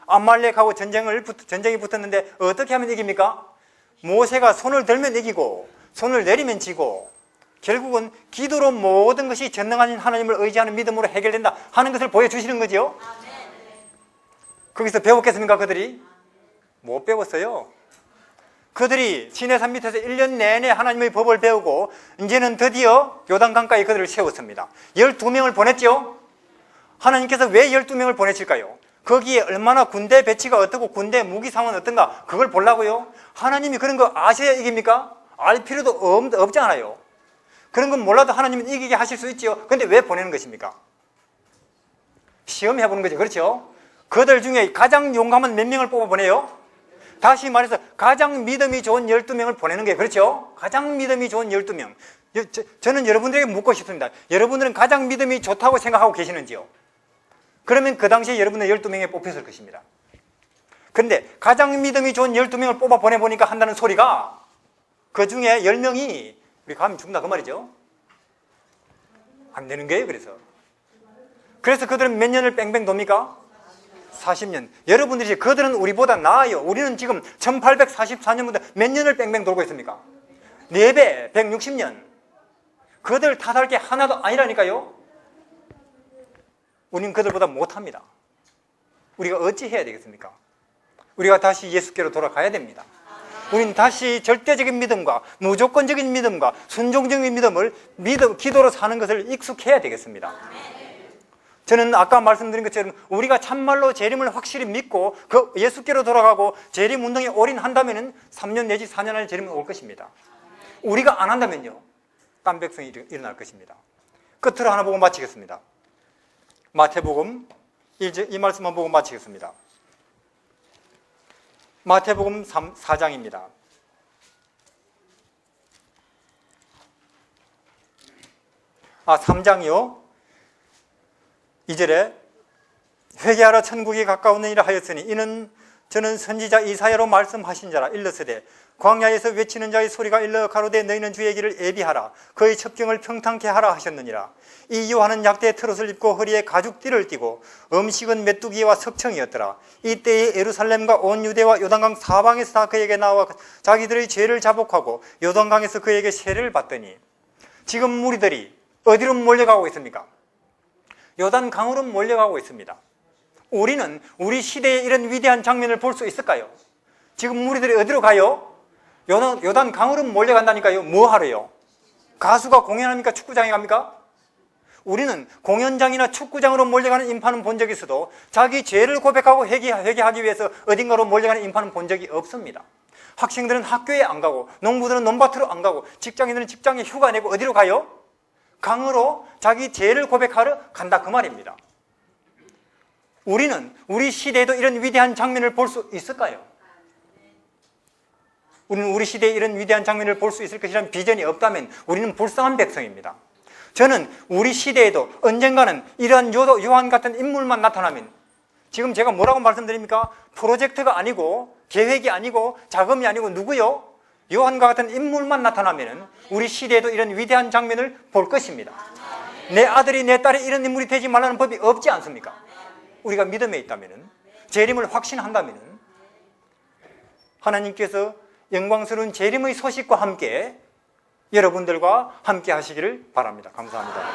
아말렉하고 전쟁이 붙었는데 어떻게 하면 이깁니까? 모세가 손을 들면 이기고 손을 내리면 지고, 결국은 기도로 모든 것이 전능하신 하나님을 의지하는 믿음으로 해결된다 하는 것을 보여주시는 거죠. 거기서 배웠겠습니까? 그들이? 못 배웠어요. 그들이 시내산 밑에서 1년 내내 하나님의 법을 배우고 이제는 드디어 요단강가에 그들을 세웠습니다. 12명을 보냈죠. 하나님께서 왜 12명을 보내실까요? 거기에 얼마나 군대 배치가 어떻고 군대 무기 상황은 어떤가 그걸 보려고요. 하나님이 그런 거 아셔야 이깁니까? 알 필요도 없잖아요. 그런 건 몰라도 하나님은 이기게 하실 수 있죠. 그런데 왜 보내는 것입니까? 시험해보는 거죠. 그렇죠? 그들 중에 가장 용감한 몇 명을 뽑아 보내요? 다시 말해서 가장 믿음이 좋은 12명을 보내는 거예요. 그렇죠? 가장 믿음이 좋은 12명. 저는 여러분들에게 묻고 싶습니다. 여러분들은 가장 믿음이 좋다고 생각하고 계시는지요? 그러면 그 당시에 여러분은 12명에 뽑혔을 것입니다. 그런데 가장 믿음이 좋은 12명을 뽑아 보내보니까 한다는 소리가 그 중에 10명이 우리 가면 죽는다 그 말이죠. 안 되는 거예요. 그래서 그들은 몇 년을 뺑뺑 돕니까? 40년. 여러분들이 그들은 우리보다 나아요. 우리는 지금 1844년부터 몇 년을 뺑뺑 돌고 있습니까? 4배, 160년. 그들 탓할 게 하나도 아니라니까요. 우리는 그들보다 못합니다. 우리가 어찌 해야 되겠습니까? 우리가 다시 예수께로 돌아가야 됩니다. 우리는 다시 절대적인 믿음과 무조건적인 믿음과 순종적인 기도로 사는 것을 익숙해야 되겠습니다. 저는 아까 말씀드린 것처럼 우리가 참말로 재림을 확실히 믿고 그 예수께로 돌아가고 재림 운동에 올인한다면 3년 내지 4년 안에 재림은 올 것입니다. 우리가 안 한다면요, 깜백성이 일어날 것입니다. 끝으로 하나 보고 마치겠습니다. 마태복음 이 말씀만 보고 마치겠습니다. 마태복음 4장입니다. 아, 3장이요. 2절에 회개하라 천국이 가까우니라 하였으니 이는 저는 선지자 이사야로 말씀하신 자라. 일러서되 광야에서 외치는 자의 소리가 일러 가로되 너희는 주의 길을 예비하라 그의 첩경을 평탄케 하라 하셨느니라. 이 요한은 약대의 트롯을 입고 허리에 가죽띠를 띠고 음식은 메뚜기와 석청이었더라. 이때에 예루살렘과 온 유대와 요단강 사방에서 다 그에게 나와 자기들의 죄를 자복하고 요단강에서 그에게 세례를 받더니. 지금 무리들이 어디로 몰려가고 있습니까? 요단강으로 몰려가고 있습니다. 우리는 우리 시대에 이런 위대한 장면을 볼 수 있을까요? 지금 무리들이 어디로 가요? 요단강으로 몰려간다니까요. 뭐 하러요? 가수가 공연합니까? 축구장에 갑니까? 우리는 공연장이나 축구장으로 몰려가는 인파는 본 적이 있어도 자기 죄를 고백하고 회개하기 위해서 어딘가로 몰려가는 인파는 본 적이 없습니다. 학생들은 학교에 안 가고 농부들은 논밭으로 안 가고 직장인들은 직장에 휴가 내고 어디로 가요? 강으로 자기 죄를 고백하러 간다 그 말입니다. 우리는 우리 시대에도 이런 위대한 장면을 볼 수 있을까요? 우리는 우리 시대에 이런 위대한 장면을 볼 수 있을 것이라는 비전이 없다면 우리는 불쌍한 백성입니다. 저는 우리 시대에도 언젠가는 이러한 요한 같은 인물만 나타나면, 지금 제가 뭐라고 말씀드립니까? 프로젝트가 아니고 계획이 아니고 자금이 아니고 누구요? 요한과 같은 인물만 나타나면 우리 시대에도 이런 위대한 장면을 볼 것입니다. 내 아들이 내 딸이 이런 인물이 되지 말라는 법이 없지 않습니까? 우리가 믿음에 있다면, 재림을 확신한다면 하나님께서 영광스러운 재림의 소식과 함께 여러분들과 함께 하시기를 바랍니다. 감사합니다.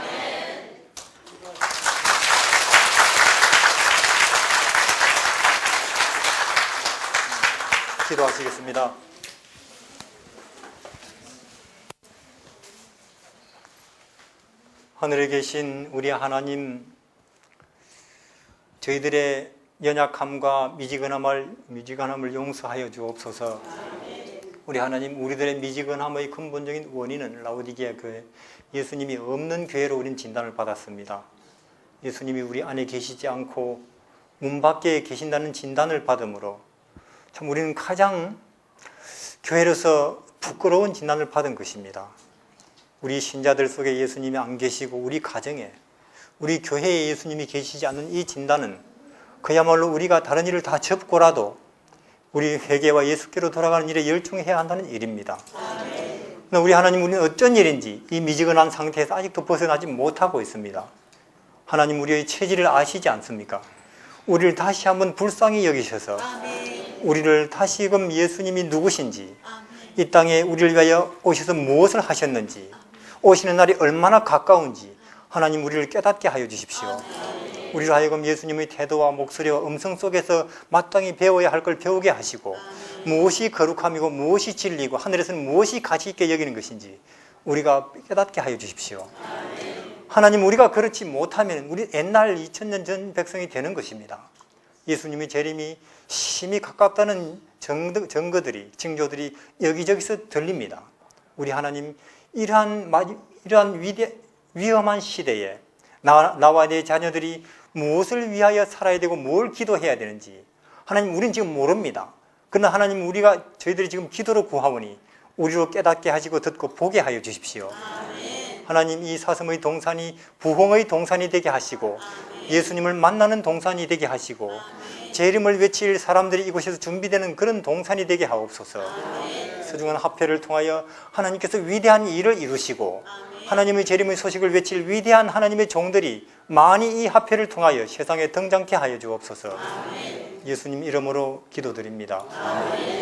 기도하시겠습니다. 하늘에 계신 우리 하나님, 저희들의 연약함과 미지근함을 용서하여 주옵소서. 우리 하나님, 우리들의 미지근함의 근본적인 원인은 라오디게아 교회, 예수님이 없는 교회로 우린 진단을 받았습니다. 예수님이 우리 안에 계시지 않고 문 밖에 계신다는 진단을 받음으로 참 우리는 가장 교회로서 부끄러운 진단을 받은 것입니다. 우리 신자들 속에 예수님이 안 계시고 우리 가정에, 우리 교회에 예수님이 계시지 않는 이 진단은 그야말로 우리가 다른 일을 다 접고라도 우리 회개와 예수께로 돌아가는 일에 열중해야 한다는 일입니다. 우리 하나님, 우리는 어쩐 일인지 이 미지근한 상태에서 아직도 벗어나지 못하고 있습니다. 하나님, 우리의 체질을 아시지 않습니까? 우리를 다시 한번 불쌍히 여기셔서 우리를 다시금 예수님이 누구신지, 이 땅에 우리를 위하여 오셔서 무엇을 하셨는지, 오시는 날이 얼마나 가까운지 하나님 우리를 깨닫게 하여 주십시오. 우리를 하여금 예수님의 태도와 목소리와 음성 속에서 마땅히 배워야 할 걸 배우게 하시고, 무엇이 거룩함이고 무엇이 진리고 하늘에서는 무엇이 가치 있게 여기는 것인지 우리가 깨닫게 하여 주십시오. 하나님, 우리가 그렇지 못하면 우리 옛날 2000년 전 백성이 되는 것입니다. 예수님의 재림이 심히 가깝다는 증거들이, 징조들이 여기저기서 들립니다. 우리 하나님, 이러한 위험한 시대에 나와 내 자녀들이 무엇을 위하여 살아야 되고 뭘 기도해야 되는지 하나님, 우리는 지금 모릅니다. 그러나 하나님, 저희들이 지금 기도로 구하오니 우리로 깨닫게 하시고 듣고 보게 하여 주십시오. 하나님, 이 사슴의 동산이 부흥의 동산이 되게 하시고 예수님을 만나는 동산이 되게 하시고 제 이름을 외칠 사람들이 이곳에서 준비되는 그런 동산이 되게 하옵소서. 소중한 화폐를 통하여 하나님께서 위대한 일을 이루시고 하나님의 재림의 소식을 외칠 위대한 하나님의 종들이 많이 이 화폐를 통하여 세상에 등장케 하여 주옵소서. 예수님 이름으로 기도드립니다. 아멘.